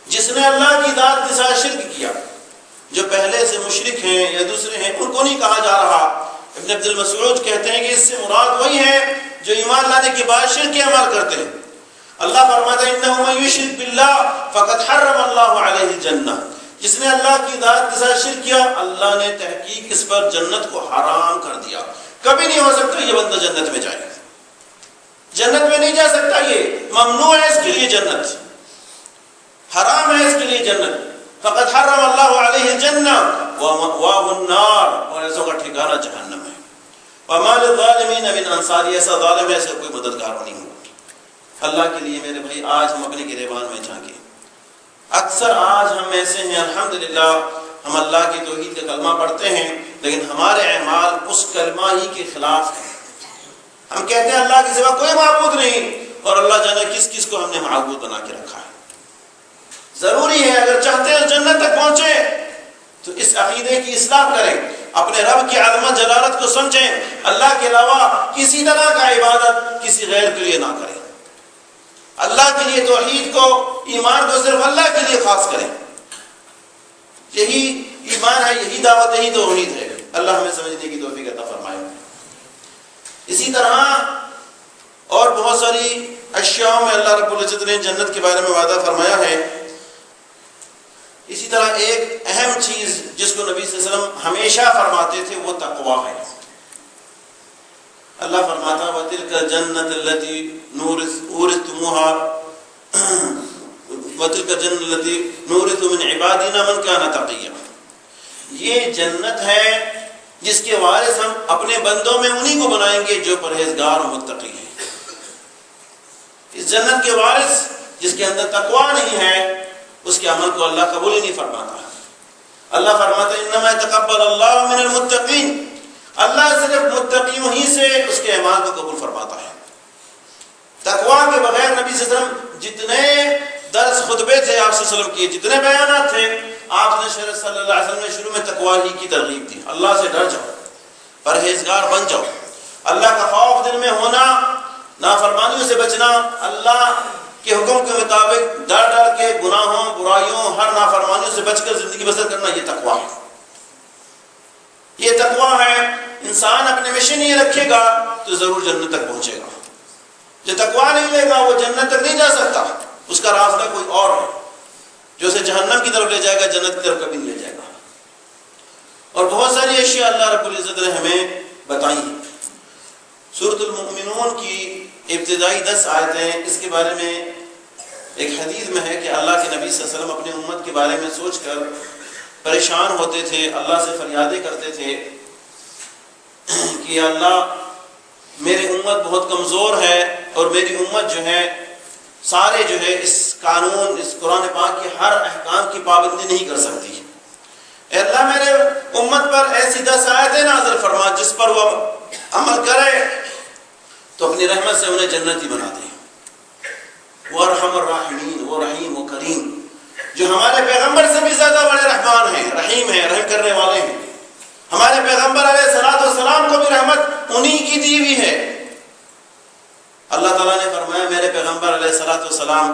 جس نے اللہ کی ذات کے ساتھ شرک کیا، جو پہلے سے مشرک ہیں یا دوسرے ہیں ان کو نہیں کہا جا رہا۔ ابن عبد المسعود کہتے ہیں کہ اس سے مراد وہی ہے جو ایمان لانے کے بعد شرک کے عمل کرتے ہیں۔ اللہ فرماتا ہے انه من یشرک باللہ فقد حرم اللہ علیہ الجنہ، جس نے اللہ کی ذات کے ساتھ شرک کیا، اللہ نے تحقیق اس پر جنت کو حرام کر دیا۔ کبھی نہیں ہو سکتا یہ بندہ جنت میں جائے، جنت میں نہیں جا سکتا، یہ ممنوع ہے اس کے لیے جنت، حرام ہے اس کے لیے جنت۔ فقد حرم اللہ علیہ الجنہ ومأواہ النار، اور ایسوں کا ٹھکانہ جہنم ہے۔ وما للظالمین من انصار، ایسا ظالم ہے، ایسا کوئی مددگار نہیں ہوگا۔ اللہ کے لیے میرے بھائی آج ہم اپنے گریبان میں جھانکیں۔ اکثر آج ہم ایسے ہیں الحمدللہ، ہم اللہ کی توحید کا کلمہ پڑھتے ہیں لیکن ہمارے اعمال اس کلمہ ہی کے خلاف ہیں۔ ہم کہتے ہیں اللہ کے سوا کوئی معبود نہیں، اور اللہ جانے کس کس کو ہم نے معبود بنا کے رکھا ہے۔ ضروری ہے اگر چاہتے ہیں جنت تک پہنچے تو اس عقیدے کی اصلاح کریں، اپنے رب کی عظمت جلالت کو سمجھیں، اللہ کے علاوہ کسی طرح کا عبادت کسی غیر کے لیے نہ کریں، اللہ کے لیے توحید کو، ایمان کو صرف اللہ کے لیے خاص کریں۔ یہی ایمان ہے، یہی دعوت، یہی توحید ہے۔ اللہ ہمیں سمجھنے کی توفیق عطا فرمائے۔ اسی طرح اور بہت ساری اشیاء میں اللہ رب العزت نے جنت کے بارے میں وعدہ فرمایا ہے۔ اسی طرح ایک اہم چیز جس کو نبی صلی اللہ علیہ وسلم ہمیشہ فرماتے تھے وہ تقویٰ ہے۔ اللہ فرماتا وَتِلْكَ الْجَنَّةُ الَّتِي أُورِثْتُمُوهَا وَتِلْكَ الْجَنَّةُ الَّتِي نُورِثُ مِنْ عِبَادِنَا مَنْ كَانَ تَقِيًّا، یہ جنت ہے جس کے وارث ہم اپنے بندوں میں انہی کو بنائیں گے جو پرہیزگار و متقی ہیں۔ اس جنت کے وارث جس کے اندر تقویٰ نہیں ہے اس کے عمل کو اللہ قبول ہی نہیں فرماتا۔ اللہ فرماتا ہے انما يتقبل اللہ من المتقین، اللہ صرف متقیوں ہی سے اس کے اعمال کو قبول فرماتا ہے۔ تقویٰ کے بغیر نبی صلی اللہ علیہ وسلم جتنے درس خطبے تھے آپ صلی اللہ علیہ وسلم کیے، جتنے بیانات تھے، آپ نے صلی اللہ علیہ وسلم نے شروع میں تقویٰ ہی کی ترغیب دی۔ اللہ سے ڈر جاؤ، پرہیزگار بن جاؤ، اللہ کا خوف دل میں ہونا، نافرمانیوں سے بچنا، اللہ کے حکم کے مطابق ڈر ڈر کے گناہوں، برائیوں، ہر نافرمانیوں سے بچ کر زندگی بسر کرنا، یہ تقویٰ ہے۔ یہ تقویٰ ہے۔ انسان اپنے مشن یہ رکھے گا تو ضرور جنت تک پہنچے گا۔ جو تقویٰ نہیں لے گا وہ جنت تک نہیں جا سکتا، اس کا راستہ کوئی اور ہے جو اسے جہنم کی طرف لے جائے گا، جنت کی طرف کبھی نہیں لے جائے گا۔ اور بہت ساری اشیاء اللہ رب العزت نے ہمیں بتائی ہیں۔ سورۃ المؤمنون کی ابتدائی 10 آیتیں، اس کے بارے میں ایک حدیث میں ہے کہ اللہ کے نبی صلی اللہ علیہ وسلم اپنے امت کے بارے میں سوچ کر پریشان ہوتے تھے، اللہ سے فریادیں کرتے تھے کہ اللہ میری امت بہت کمزور ہے اور میری امت جو ہے سارے جو ہے اس قانون، اس قرآن پاک کے ہر احکام کی پابندی نہیں کر سکتی۔ اے اللہ میرے امت پر ایسی 10 آیتیں نازل فرما جس پر وہ عمل کرے تو اپنی رحمت سے انہیں جنتی بنا دے۔ وہ ارحم الراحمین، وہ رحیم و کریم، جو ہمارے پیغمبر سے بھی زیادہ بڑے رحمان ہیں، رحیم ہیں، رحم کرنے والے ہیں۔ ہمارے پیغمبر علیہ الصلوۃ والسلام کو بھی رحمت انہی کی دی ہوئی ہے۔ اللہ تعالیٰ نے فرمایا میرے پیغمبر علیہ الصلوۃ والسلام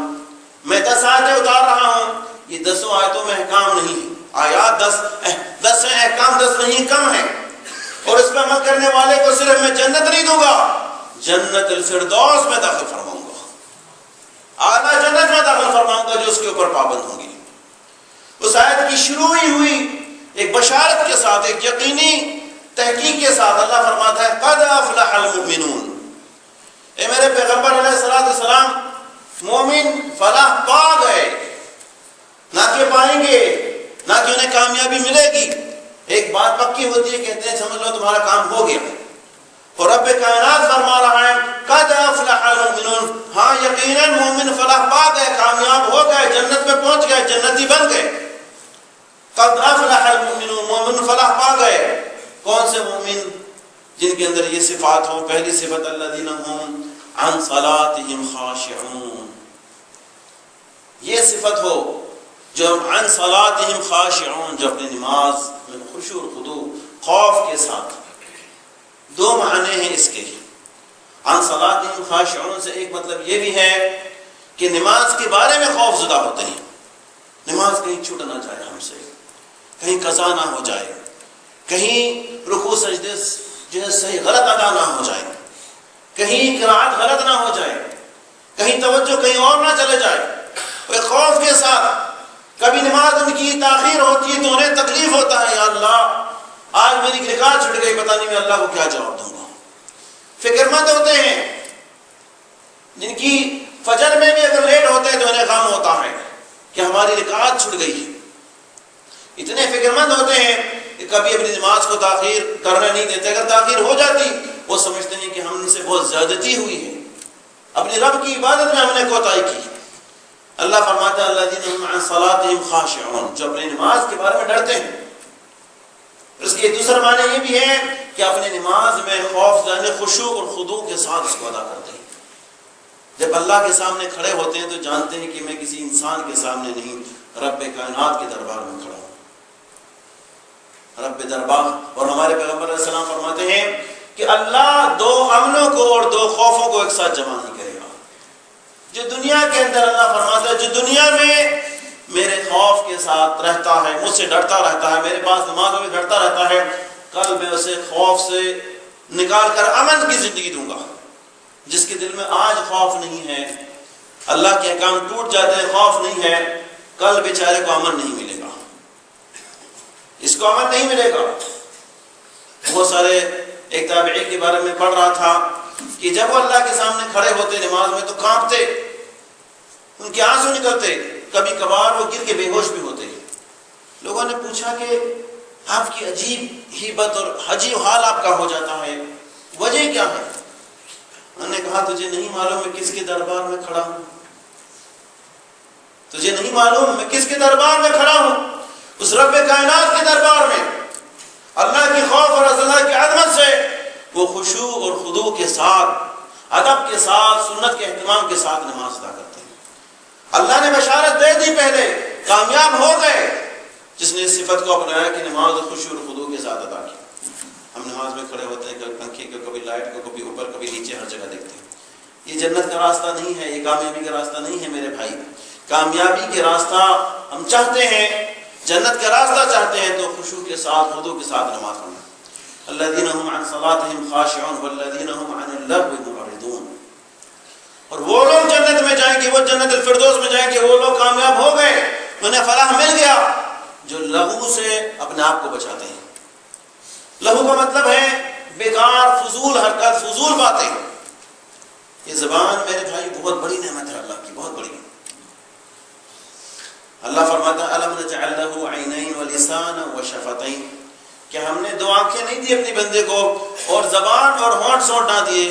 میں 10 آیتیں اتار رہا ہوں، یہ 10 آیتوں میں احکام نہیں ہیں، آیات 10 ہیں، احکام 10 نہیں کم ہیں، اور اس پر عمل کرنے والے کو صرف میں جنت نہیں دوں گا، جنت الفردوس میں داخل فرماؤں گا، اعلیٰ جنت میں داخل فرماؤں گا جو اس کے اوپر پابند ہوں گی۔ اس آیت کی شروع ہی ہوئی ایک بشارت کے ساتھ، ایک یقینی تحقیق کے ساتھ۔ اللہ فرماتا ہے قد افلح المؤمنون، اے میرے پیغمبر علیہ الصلوۃ والسلام مومن فلاح پا گئے، نہ کہ پائیں گے، نہ کہ انہیں کامیابی ملے گی۔ ایک بات پکی ہوتی ہے، کہتے ہیں سمجھ لو تمہارا کام ہو گیا، اور رب کائنات فرما رہا ہے قد افلح المؤمنون، ہاں یقیناً مومن فلاح پا گئے، کامیاب ہو گئے، جنت میں پہنچ گئے، جنتی بن گئے۔ قد افلح المؤمنون، مومن فلاح پا گئے۔ کون سے مومن؟ جن کے اندر یہ صفات ہو۔ پہلی صفت الذین هم عن صلاتهم خاشعون، یہ صفت ہو جو عن صلاتهم خاشعون، جو اپنی نماز میں خشوع و خضوع، خوف کے ساتھ۔ 2 معنی ہیں اس کے۔ عن صلاتهم خاشعون سے ایک مطلب یہ بھی ہے کہ نماز کے بارے میں خوف زدہ ہوتے ہیں، نماز کہیں چھوٹ نہ جائے ہم سے، کہیں قضا نہ ہو جائے، کہیں رکوع سجدے جو ہے صحیح غلط ادا نہ ہو جائے، کہیں قرات غلط نہ ہو جائے، کہیں توجہ کہیں اور نہ چلے جائے۔ وہ خوف کے ساتھ کبھی نماز ان کی تاخیر ہوتی ہے تو انہیں تکلیف ہوتا ہے، یا اللہ آج میری رکعت چھٹ گئی، پتہ نہیں میں اللہ کو کیا جواب دوں گا۔ فکر مند ہوتے ہیں، جن کی فجر میں بھی اگر لیٹ ہوتے ہیں تو انہیں غم ہوتا ہے کہ ہماری رکعت چھٹ گئی ہے۔ اتنے فکر مند ہوتے ہیں کہ کبھی اپنی نماز کو تاخیر کرنے نہیں دیتے، اگر تاخیر ہو جاتی وہ سمجھتے ہیں کہ ہم سے بہت زیادتی ہوئی ہے، اپنی رب کی عبادت میں ہم نے کوتاہی کی۔ اللہ فرماتا ہے الذین هم عن صلاتهم خاشعون، جو اپنی نماز کے بارے میں ڈرتے ہیں۔ اس کے دوسرا معنی یہ بھی ہے کہ اپنی نماز میں خوف زن خشوع اور خضوع کے ساتھ اس کو ادا کرتے ہیں۔ جب اللہ کے سامنے کھڑے ہوتے ہیں تو جانتے ہیں کہ میں کسی انسان کے سامنے نہیں، رب کائنات کے دربار میں کھڑا ہوں۔ رب دربار. اور ہمارے پیغمبر علیہ السلام فرماتے ہیں کہ اللہ دو امنوں کو اور دو خوفوں کو ایک ساتھ جمع نہیں کرے گا. جو دنیا کے اندر اللہ فرماتا ہے جو دنیا میں میرے خوف کے ساتھ رہتا ہے, مجھ سے ڈرتا رہتا ہے, میرے پاس نماز میں ڈرتا رہتا ہے, کل میں اسے خوف سے نکال کر امن کی زندگی دوں گا. جس کے دل میں آج خوف نہیں ہے, اللہ کے احکام ٹوٹ جاتے ہیں, خوف نہیں ہے, کل بیچارے کو امن نہیں ملے گا, اس کو امن نہیں ملے گا. بہت سارے ایک تابعی کے بارے میں پڑھ رہا تھا کہ جب وہ اللہ کے سامنے کھڑے ہوتے نماز میں تو کانپتے, ان کے آنسو نکلتے, کبھی کبھار وہ گر کے بے ہوش بھی ہوتے. لوگوں نے پوچھا کہ آپ کی عجیب ہیبت اور عجیب حال آپ کا ہو جاتا ہے, وجہ کیا ہے؟ انہوں نے کہا تجھے نہیں معلوم میں کس کے دربار میں کھڑا ہوں, تجھے نہیں معلوم میں کس کے دربار میں کھڑا ہوں, اس رب کائنات کے دربار میں. اللہ کی خوف اور اللہ کی عظمت سے وہ خشوع اور خضوع کے ساتھ, ادب کے ساتھ, سنت کے اہتمام کے ساتھ نماز ادا کرتے ہیں. اللہ نے بشارت دے دی, پہلے کامیاب ہو گئے جس نے اس صفت کو اپنایا کہ نماز اور خشوع اور خضوع کے ساتھ ادا کی. ہم نماز میں کھڑے ہوتے ہیں, کبھی پنکھے کو, کبھی لائٹ کو, کبھی اوپر کبھی نیچے, ہر جگہ دیکھتے ہیں. یہ جنت کا راستہ نہیں ہے, یہ کامیابی کا راستہ نہیں ہے میرے بھائی. کامیابی کے راستہ ہم چاہتے ہیں, جنت کا راستہ چاہتے ہیں تو خشوع کے ساتھ, خضوع کے ساتھ نماز پڑھنا. الذین هم عن صلاتهم خاشعون والذین هم عن اللغو معرضون. اور وہ لوگ جنت میں جائیں گے, وہ جنت الفردوس میں جائیں گے, وہ لوگ کامیاب ہو گئے, انہیں فلاح مل گیا جو لغو سے اپنے آپ کو بچاتے ہیں. لغو کا مطلب ہے بیکار, فضول حرکت, فضول باتیں. یہ زبان میرے بھائی بہت بڑی نعمت ہے اللہ کی, بہت بڑی. اللہ فرماتا ہے الم نجعل له عینین ولسانا وشفتین, کیا ہم نے دو آنکھیں نہیں دی اپنے بندے کو اور زبان اور ہونٹ سونٹ نہ دیے؟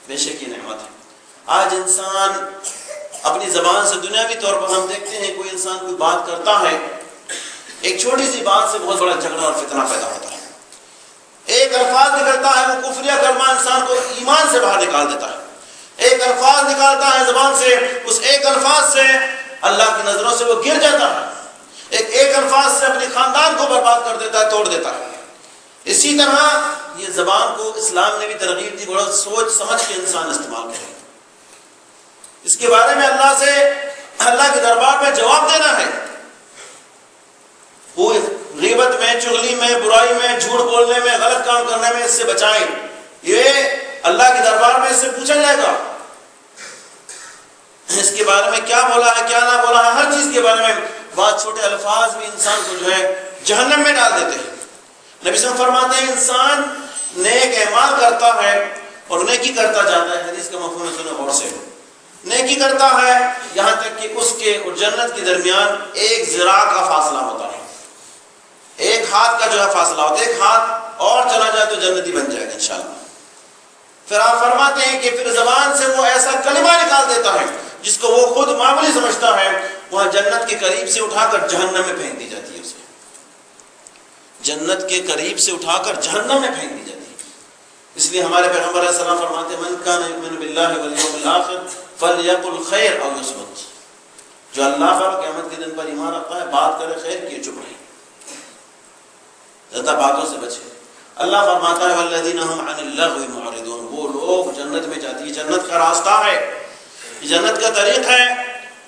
بے شک یہ نعمت ہے. آج انسان اپنی زبان سے دنیاوی طور پر ہم دیکھتے ہیں کوئی انسان کوئی بات کرتا ہے, ایک چھوٹی سی بات سے بہت بڑا جھگڑا اور فتنہ پیدا ہوتا ہے. ایک الفاظ نکلتا ہے, وہ کفریہ کلمہ انسان کو ایمان سے باہر نکال دیتا ہے. ایک الفاظ نکالتا ہے زبان سے, اس ایک الفاظ سے اللہ کی نظروں سے وہ گر جاتا ہے. ایک الفاظ سے اپنے خاندان کو برباد کر دیتا ہے, توڑ دیتا ہے. اسی طرح یہ زبان کو اسلام نے بھی ترغیب دی, بڑا سوچ سمجھ کے انسان استعمال کرے. اس کے بارے میں اللہ سے, اللہ کے دربار میں جواب دینا ہے. وہ غیبت میں, چغلی میں, برائی میں, جھوٹ بولنے میں, غلط کام کرنے میں اس سے بچائیں. یہ اللہ کے دربار میں اس سے پوچھا جائے گا اس کے بارے میں کیا بولا ہے, کیا نہ بولا ہے, ہر چیز کے بارے میں. بات چھوٹے الفاظ بھی انسان کو جو ہے جہنم میں ڈال دیتے ہیں. نبی صلی اللہ علیہ وسلم فرماتے ہیں انسان نیک اعمال کرتا ہے اور نیکی کرتا جاتا ہے. حدیث کا مفہوم سنو غور سے. نیکی کرتا ہے یہاں تک کہ اس کے اور جنت کے درمیان ایک ذراع کا فاصلہ ہوتا ہے, ایک ہاتھ کا جو ہے فاصلہ ہوتا ہے. ایک ہاتھ اور چلا جائے تو جنتی بن جائے گا انشاءاللہ. پھر آپ فرماتے ہیں کہ پھر زبان سے وہ ایسا کلمہ نکال دیتا ہے جس کو وہ خود معمولی سمجھتا ہے, وہاں جنت کے قریب سے اٹھا کر جہنم میں پھینک دی جاتی ہے. اسے جنت کے قریب سے اٹھا کر جہنم میں پھینک دی جاتی ہے. اس لیے ہمارے پیغمبر علیہ السلام فرماتے ہیں من کان یؤمن باللہ والیوم الآخر فلیقل خیر او یصمت. جو اللہ پر قیامت کے دن پر ایمان رکھتا ہے بات کرے خیر کی, چپ رہے, زیادہ باتوں سے بچے. اللہ فرماتا ہے والذین هم عن اللغو معرضون. وہ لوگ جنت میں جاتی ہے, جنت کا راستہ ہے, جنت کا طریق ہے.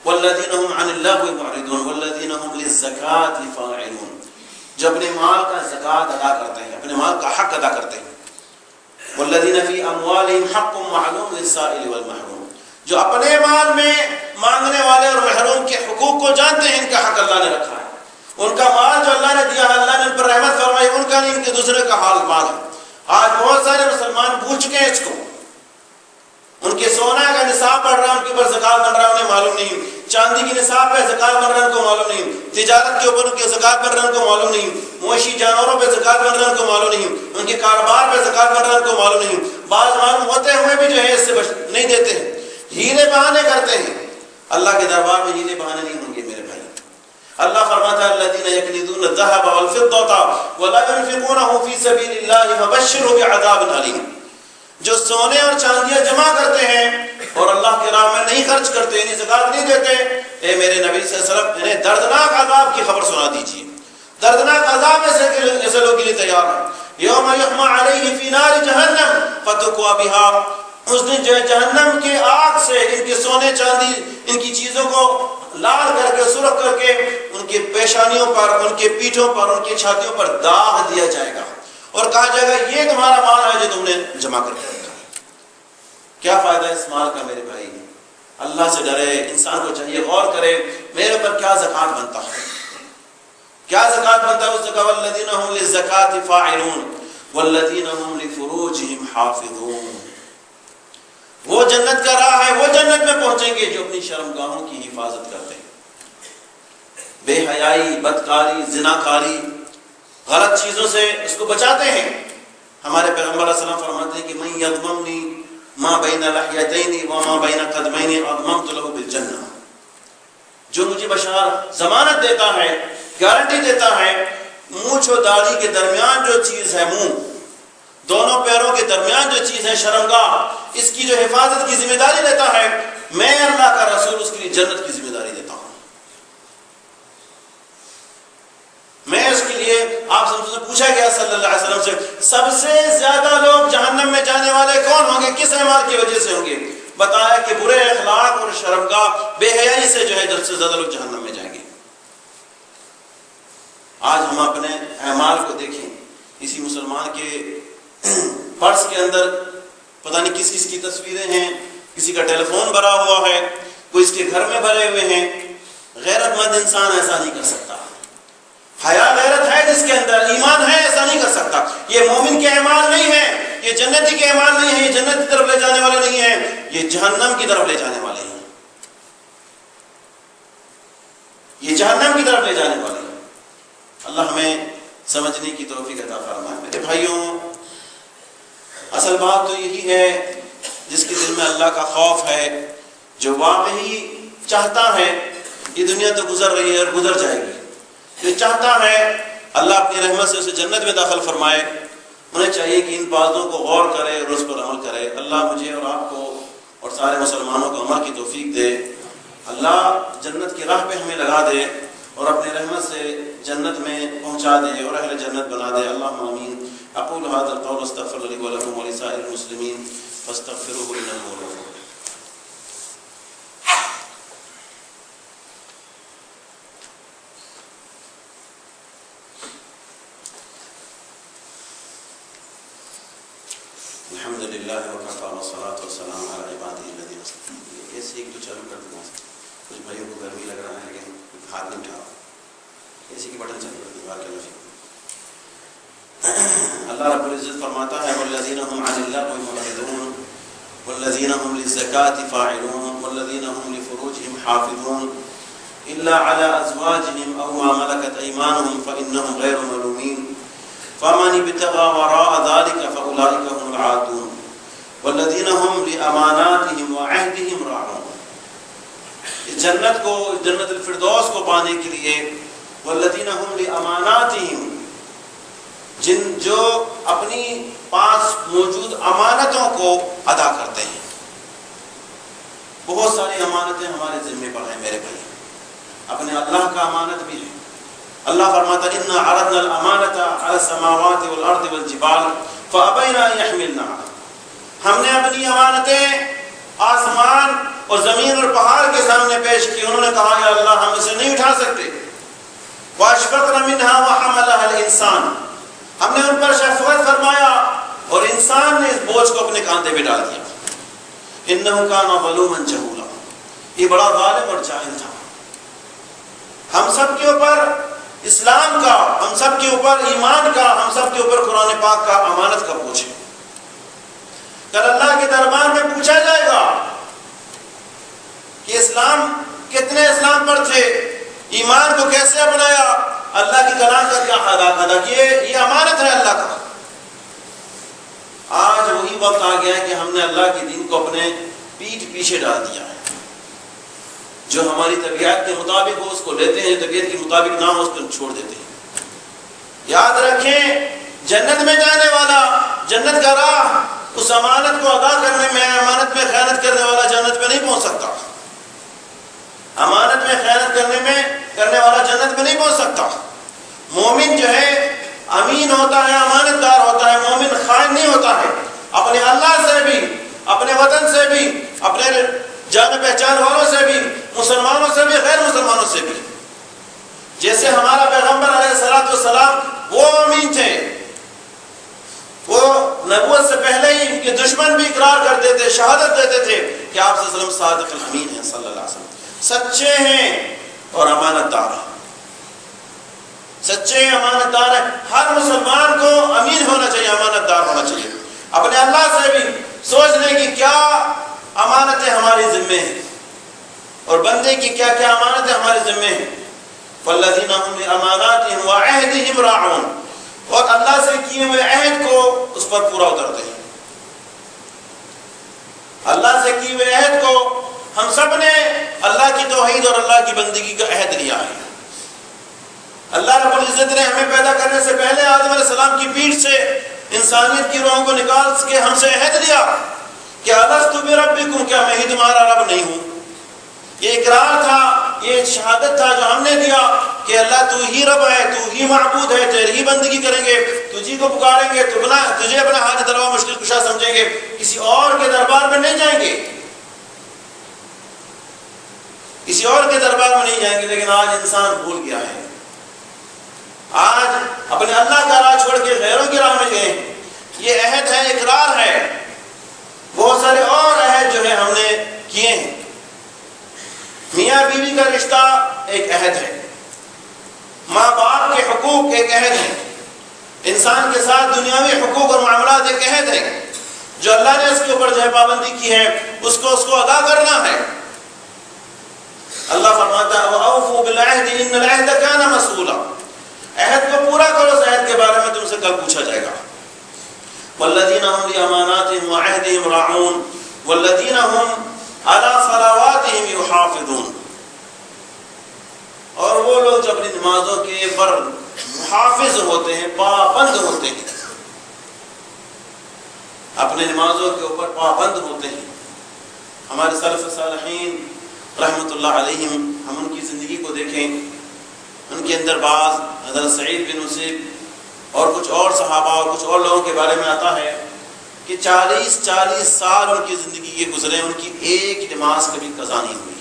والذین هم عن اللغو معرضون والذین هم للزکاة فاعلون. جو اپنے مال کا زکات ادا کرتے ہیں, اپنے مال کا حق ادا کرتے ہیں. والذین فی اموالہم حق معلوم للسائل والمحروم. جو اپنے مال میں مانگنے والے اور محروم کے حقوق کو جانتے ہیں, ان کا حق اللہ نے رکھا ہے. ان کا مال جو اللہ نے دیا ہے, اللہ نے ان پر رحمت فرمائی, ان کا نہیں, ان کے دوسرے کا حال مال ہے. آج بہت سارے مسلمان بھول چکے ہیں اس کو. ان کے سونا کا نصاب بڑھ رہا ہے, ان کے اوپر زکات بن رہا ہے, انہیں معلوم نہیں. چاندی کی نصاب پہ زکات بن رہا ہے, ان کو معلوم نہیں. تجارت کے اوپر ان کے زکات بن رہا ہے, ان کو معلوم نہیں. مویشی جانوروں پہ زکات بن رہا ہے, ان کو معلوم نہیں. ان کے کاروبار پہ زکات بن رہا ہے, ان کو معلوم نہیں. بعض معلوم ہوتے ہوئے بھی جو ہے اس سے نہیں دیتے ہیں, ہیلے بہانے کرتے ہیں. اللہ کے دربار میں ہیلے بہانے نہیں ہوں گے میرے بھائی. اللہ فرماتا ہے الذین یکنزون الذهب والفضة ولا ينفقونه في سبيل الله فبشرهم بعذاب الیم. جو سونے اور چاندیاں جمع کرتے ہیں اور اللہ کے راہ میں نہیں خرچ کرتے, یعنی زکات نہیں دیتے, اے میرے نبی صلی اللہ علیہ وسلم انہیں دردناک عذاب کی خبر سنا دیجیے. دردناک عذاب ایسے تیار ہے۔ یوم یحمى علیہ فی نار جہنم فتقوی بہا، اس دن جو ہے جہنم کے آگ سے ان کے سونے چاندی ان کی چیزوں کو لال کر کے سرخ کر کے ان کے پیشانیوں پر، ان کے پیٹھوں پر، ان کی چھاتیوں پر داغ دیا جائے گا اور کہا جائے گا یہ تمہارا مال ہے جو تم نے جمع کر کے رکھا ہے۔ کیا فائدہ اس مال کا میرے بھائی؟ اللہ سے ڈرے، انسان کو چاہیے غور کرے میرے اوپر کیا زکوٰۃ بنتا ہے، کیا زکوٰۃ بنتا ہے اس جگہ۔ والذین هم للزکاة فاعلون والذین هم لفروجهم حافظون، وہ جنت کا راہ ہے، وہ جنت میں پہنچیں گے جو اپنی شرمگاہوں کی حفاظت کرتے ہیں، بے حیائی، بدکاری، زناکاری، غلط چیزوں سے اس کو بچاتے ہیں۔ ہمارے پیغمبر علیہ السلام فرماتے ہیں کہ من یضمنی ما بین لحیتین وما بین قدمین اضممت له بالجنہ، جو مجھے بشار ضمانت دیتا ہے، گارنٹی دیتا ہے، مونچھ و داڑھی کے درمیان جو چیز ہے، منہ دونوں پیروں کے درمیان جو چیز ہے شرمگاہ، اس کی جو حفاظت کی ذمہ داری لیتا ہے، میں اللہ کا رسول اس کے لیے جنت کی ذمہ داری دیتا ہوں۔ میں اس کے لیے آپ سے پوچھا گیا صلی اللہ علیہ وسلم سے سب سے زیادہ لوگ جہنم میں جانے والے کون ہوں گے، کس اعمال کی وجہ سے ہوں گے؟ بتایا کہ برے اخلاق اور شرمگاہ، بے حیائی سے جو ہے سب سے زیادہ لوگ جہنم میں جائیں گے۔ آج ہم اپنے اعمال کو دیکھیں، اسی مسلمان کے پرس کے اندر پتہ نہیں کس کس کی تصویریں ہیں، کسی کا ٹیلی فون بھرا ہوا ہے، کوئی اس کے گھر میں بھرے ہوئے ہیں۔ غیرت مند انسان ایسا نہیں کر سکتا، حیا غیرت ہے جس کے اندر، ایمان ہے، ایسا نہیں کر سکتا۔ یہ مومن کے اعمال نہیں ہیں، یہ جنتی کے اعمال نہیں ہیں، یہ جنت کی طرف لے جانے والے نہیں ہیں، یہ جہنم کی طرف لے جانے والے ہیں، یہ جہنم کی طرف لے جانے والے ہیں۔ اللہ ہمیں سمجھنے کی توفیق عطا فرمائے۔ میرے بھائیوں، اصل بات تو یہی ہے، جس کے دل میں اللہ کا خوف ہے، جو واقعی چاہتا ہے، یہ دنیا تو گزر رہی ہے اور گزر جائے گی، جو چاہتا ہے اللہ اپنی رحمت سے اسے جنت میں داخل فرمائے، انہیں چاہیے کہ ان باتوں کو غور کرے اور اس پر عمل کرے۔ اللہ مجھے اور آپ کو اور سارے مسلمانوں کو عمل کی توفیق دے، اللہ جنت کی راہ پہ ہمیں لگا دے اور اپنی رحمت سے جنت میں پہنچا دے اور اہل جنت بنا دے۔ اللہم آمین۔ اقول هذا القول استغفر لي ولكم ولسائر المسلمين فاستغفروه انه هو الغفور الرحيم۔ الحمد للہ وکفى والصلاة والسلام على عباده الذين اصطفى۔ ایسے ایک تو چالو کر دوں، کچھ بھائیوں کو گرمی لگ رہا ہے لیکن ہاتھ نہیں اٹھا، ایسی کی بٹن چالو کر دوں، بارک اللہ فیکم۔ اللہ رب العزت فرماتا ہے والذین هم عن اللغو معرضون والذین هم للزکاة فاعلون والذین هم لفروجهم حافظون الا على ازواجهم او ما ملكت ايمانهم فانهم غير ملومين فمن ابتغى وراء ذلك فاولئك هم العادون والذین هم لاماناتهم وعهدهم راعون۔ اس جنت کو، جنت الفردوس کو پانے کے لیے والذین هم لاماناتهم، جو اپنی پاس موجود امانتوں کو ادا کرتے ہیں۔ بہت ساری امانتیں ہمارے ذمہ پر ہیں میرے بھائی، اپنے اللہ کا امانت بھی ہے۔ اللہ فرماتا ہے انا عرضنا الامانۃ علی السماوات والارض والجبال فابین ان یحملنها، ہم نے اپنی امانتیں آسمان اور زمین اور پہاڑ کے سامنے پیش کی، انہوں نے کہا یا اللہ ہم اسے نہیں اٹھا سکتے۔ واشفقنا منها وحملها الانسان، ہم نے ان پر شفقت فرمایا اور انسان نے اس بوجھ کو اپنے کاندھے پہ ڈال دیا۔ انہ کان ظلوما جہولا، یہ بڑا ظالم اور جاہل تھا۔ ہم سب کے اوپر اسلام کا، ہم سب کے اوپر ایمان کا، ہم سب کے اوپر قرآن پاک کا امانت کا بوجھ ہے۔ کل اللہ کے دربار میں پوچھا جائے گا کہ اسلام کتنے اسلام پر تھے، ایمان کو کیسے اپنایا، اللہ کی کلام کا کیا ادا کیے، یہ امانت ہے اللہ کا۔ آج وہی وقت آ گیا ہے کہ ہم نے اللہ کے دین کو اپنے پیٹھ پیچھے ڈال دیا ہے۔ جو ہماری طبیعت کے مطابق ہو اس کو لیتے ہیں، جو طبیعت کے مطابق نہ ہو اس کو چھوڑ دیتے ہیں۔ یاد رکھیں، جنت میں جانے والا، جنت کا راہ اس امانت کو ادا کرنے میں، امانت میں خیانت کرنے والا جنت میں نہیں پہنچ سکتا۔ امانت میں خیانت کرنے والا جنت میں نہیں پہنچ سکتا۔ مومن جو ہے امین امین ہوتا ہے، امانت دار ہوتا ہے، مومن خائن نہیں ہوتا ہے، اپنے اللہ سے بھی، اپنے وطن سے بھی، اپنے جان پہچان والوں سے بھی، مسلمانوں سے بھی، غیر مسلمانوں سے بھی. جیسے ہمارا پیغمبر علیہ السلام وہ امین تھے، وہ نبوت سے پہلے ہی ان کے دشمن بھی اقرار کرتے تھے، شہادت دیتے تھے کہ آپ صلی اللہ علیہ وسلم صادق الامین ہیں، صلی اللہ علیہ وسلم سچے ہیں اور امانت دار ہیں. سچے امانت دار ہیں. ہر مسلمان کو امین ہونا چاہیے، امانت دار ہونا چاہیے. اپنے اللہ سے بھی سوچ لیں کہ کیا امانتیں ہماری ذمے ہیں اور بندے کی کیا کیا امانتیں ہمارے ذمے ہیں. والذین هم لاماناتهم وعهدهم راعون، اور اللہ سے کیے ہوئے عہد کو اس پر پورا اترتے ہیں. اللہ سے کیے ہوئے عہد کو ہم سب نے اللہ کی توحید اور اللہ کی بندگی کا عہد لیا ہے. اللہ رب العزت نے ہمیں پیدا کرنے سے پہلے آدم علیہ السلام کی پیٹھ سے انسانیت کی روحوں کو نکال کے ہم سے عہد لیا کہ الستُ بربکم، کیا میں ہی تمہارا رب نہیں ہوں. یہ اقرار تھا، یہ شہادت تھا جو ہم نے دیا کہ اللہ تو ہی رب ہے، تو ہی معبود ہے، تیری ہی بندگی کریں گے، تجھی کو پکاریں گے، تجھے اپنا حاجت روا مشکل کشا سمجھیں گے، کسی اور کے دربار میں نہیں جائیں گے، کسی اور کے دربار میں نہیں جائیں گے. لیکن آج انسان بھول گیا ہے، آج اپنے اللہ کا راہ چھوڑ کے غیروں کی راہ میں گئے. یہ عہد ہے، اقرار ہے. بہت سارے اور عہد جو ہے ہم نے کیے ہیں. میاں بیوی کا رشتہ ایک عہد ہے، ماں باپ کے حقوق ایک عہد ہے، انسان کے ساتھ دنیاوی حقوق اور معاملات ایک عہد ہے جو اللہ نے اس کے اوپر جو ہے پابندی کی ہے، اس کو ادا کرنا ہے. اللہ فرماتا ہے وَأَوْفُوا بِالْعَهْدِ إِنَّ الْعَهْدَ كَانَ مَسْئُولًا، عہد کو پورا کرو. اس عہد کے بارے میں تم سے کل پوچھا جائے گا. وَالَّذِينَ هُمْ لِأَمَانَاتِهِمْ وَعَهْدِهِمْ رَاعُونَ وَالَّذِينَ هُمْ عَلَى صَلَوَاتِهِمْ يُحَافِظُونَ، اور وہ لوگ جو اپنی نمازوں کے پر محافظ ہوتے ہیں، پابند ہوتے ہیں، اپنے نمازوں کے اوپر پابند ہوتے ہیں. ہمارے سلف صالحین رحمۃ اللہ علیہم، ہم ان کی زندگی کو دیکھیں، ان کے اندر بعض حضرت سعید بن مسیب اور کچھ اور صحابہ اور کچھ اور لوگوں کے بارے میں آتا ہے کہ 40 سال ان کی زندگی کے گزرے، ان کی ایک نماز کبھی قضا نہیں ہوئی،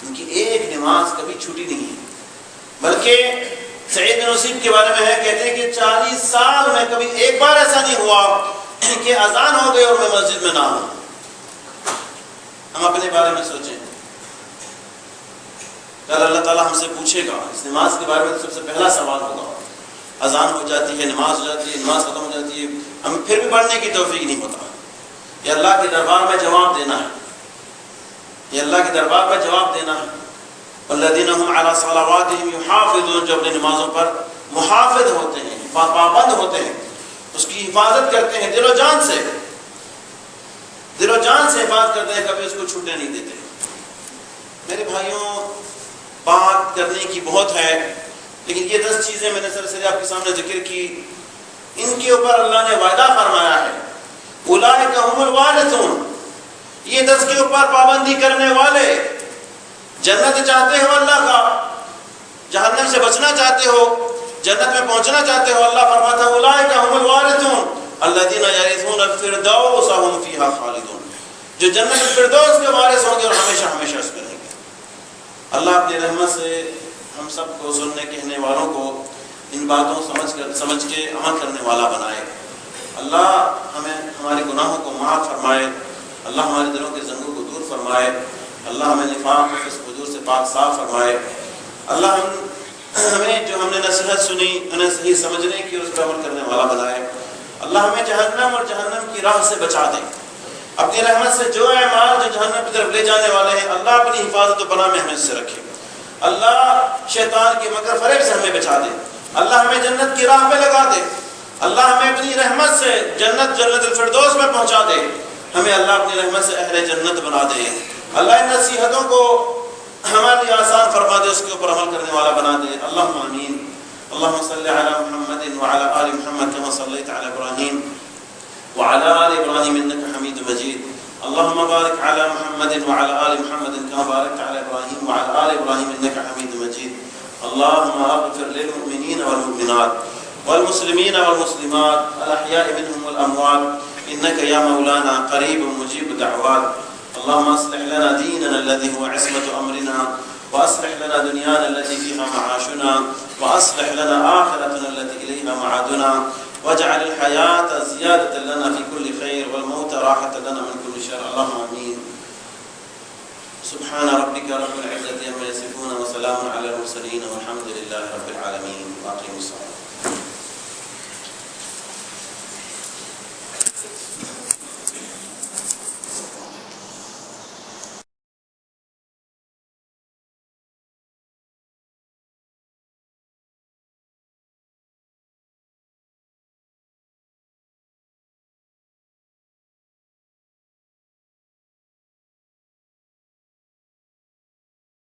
ان کی ایک نماز کبھی چھوٹی نہیں ہے. بلکہ سعید بن مسیب کے بارے میں ہے، کہتے ہیں کہ 40 سال میں کبھی ایک بار ایسا نہیں ہوا کہ اذان ہو گئی اور میں مسجد میں نہ ہوں. ہم اپنے بارے میں سوچیں، کل اللہ تعالیٰ ہم سے پوچھے گا اس نماز کے بارے میں. سب سے پہلا سوال ہوگا، اذان ہو جاتی ہے، نماز ہو جاتی ہے، نماز ختم ہو جاتی ہے، ہمیں پھر بھی پڑھنے کی توفیق نہیں ہوتا. یہ اللہ کے دربار میں جواب دینا ہے، یہ اللہ کے دربار میں جواب دینا ہے. والذین هم علی صلواتهم یحافظون، جو اپنی نمازوں پر محافظ ہوتے ہیں، پابند ہوتے ہیں، اس کی حفاظت کرتے ہیں، دل و جان سے حفاظت کرتے ہیں، کبھی اس کو چھوٹنے نہیں دیتے. میرے بھائیوں، بات کرنے کی بہت ہے، لیکن یہ 10 چیزیں میں نے سرسری آپ کے سامنے ذکر کی، ان کے اوپر اللہ نے وعدہ فرمایا ہے. اولئک هم الوارثون، یہ 10 کے اوپر پابندی کرنے والے جنت چاہتے ہو اللہ کا، جہنم سے بچنا چاہتے ہو، جنت میں پہنچنا چاہتے ہو، اللہ فرماتا ہے اولئک هم الوارثون الذین یرثون الفردوس هم فیہا خالدون، جو جنت الفردوس کے وارث ہوں گے اور ہمیشہ ہمیشہ اس میں رہیں گے. اللہ اپنی رحمت سے ہم سب کو، سننے کہنے والوں کو، ان باتوں سمجھ کے عمل کرنے والا بنائے. اللہ ہمیں ہمارے گناہوں کو معاف فرمائے، اللہ ہمارے دلوں کے زنگوں کو دور فرمائے، اللہ ہمیں نفاق و فسق و فجور سے پاک صاف فرمائے. اللہ ہمیں جو ہم نے نصیحت سنی انہیں صحیح سمجھنے کی اور اس پر عمل کرنے والا بنائے. اللہ ہمیں جہنم اور جہنم کی راہ سے بچا دے. اپنی رحمت سے جو اعمال جو جہنم کی طرف لے جانے والے ہیں، اللہ اپنی حفاظت و پناہ میں ہمیں اس سے رکھے. اللہ شیطان کے مکر فریب سے ہمیں بچا دے. اللہ ہمیں جنت کی راہ پہ لگا دے. اللہ ہمیں اپنی رحمت سے جنت الفردوس میں پہنچا دے. ہمیں اللہ اپنی رحمت سے اہل جنت بنا دے. اللہ ان نصیحتوں کو ہمارے لیے آسان فرما دے، اس کے اوپر عمل کرنے والا بنا دے. اللہم آمین. اللہم صلی علی محمد وعلی آل محمد کما صلیت علی ابراہیم وعلى آل إبراهيم إنك حميد مجيد. اللهم بارك على محمد وعلى آل محمد كما باركت على إبراهيم وعلى آل إبراهيم إنك حميد مجيد. اللهم اغفر للمؤمنين والمؤمنات والمسلمين والمسلمات الأحياء منهم والأموات إنك يا مولانا قريب مجيب دعوات. اللهم أصلح لنا ديننا الذي هو عصمة أمرنا، وأصلح لنا دنيانا التي فيها معاشنا، وأصلح لنا آخرتنا التي إليها معادنا، واجعل الحياة زيادة لنا في كل خير والموت راحة لنا من كل شر. اللهم آمين. سبحان ربك رب العزة عما يصفون وسلام على المرسلين والحمد لله رب العالمين. وأقيموا الصلاة.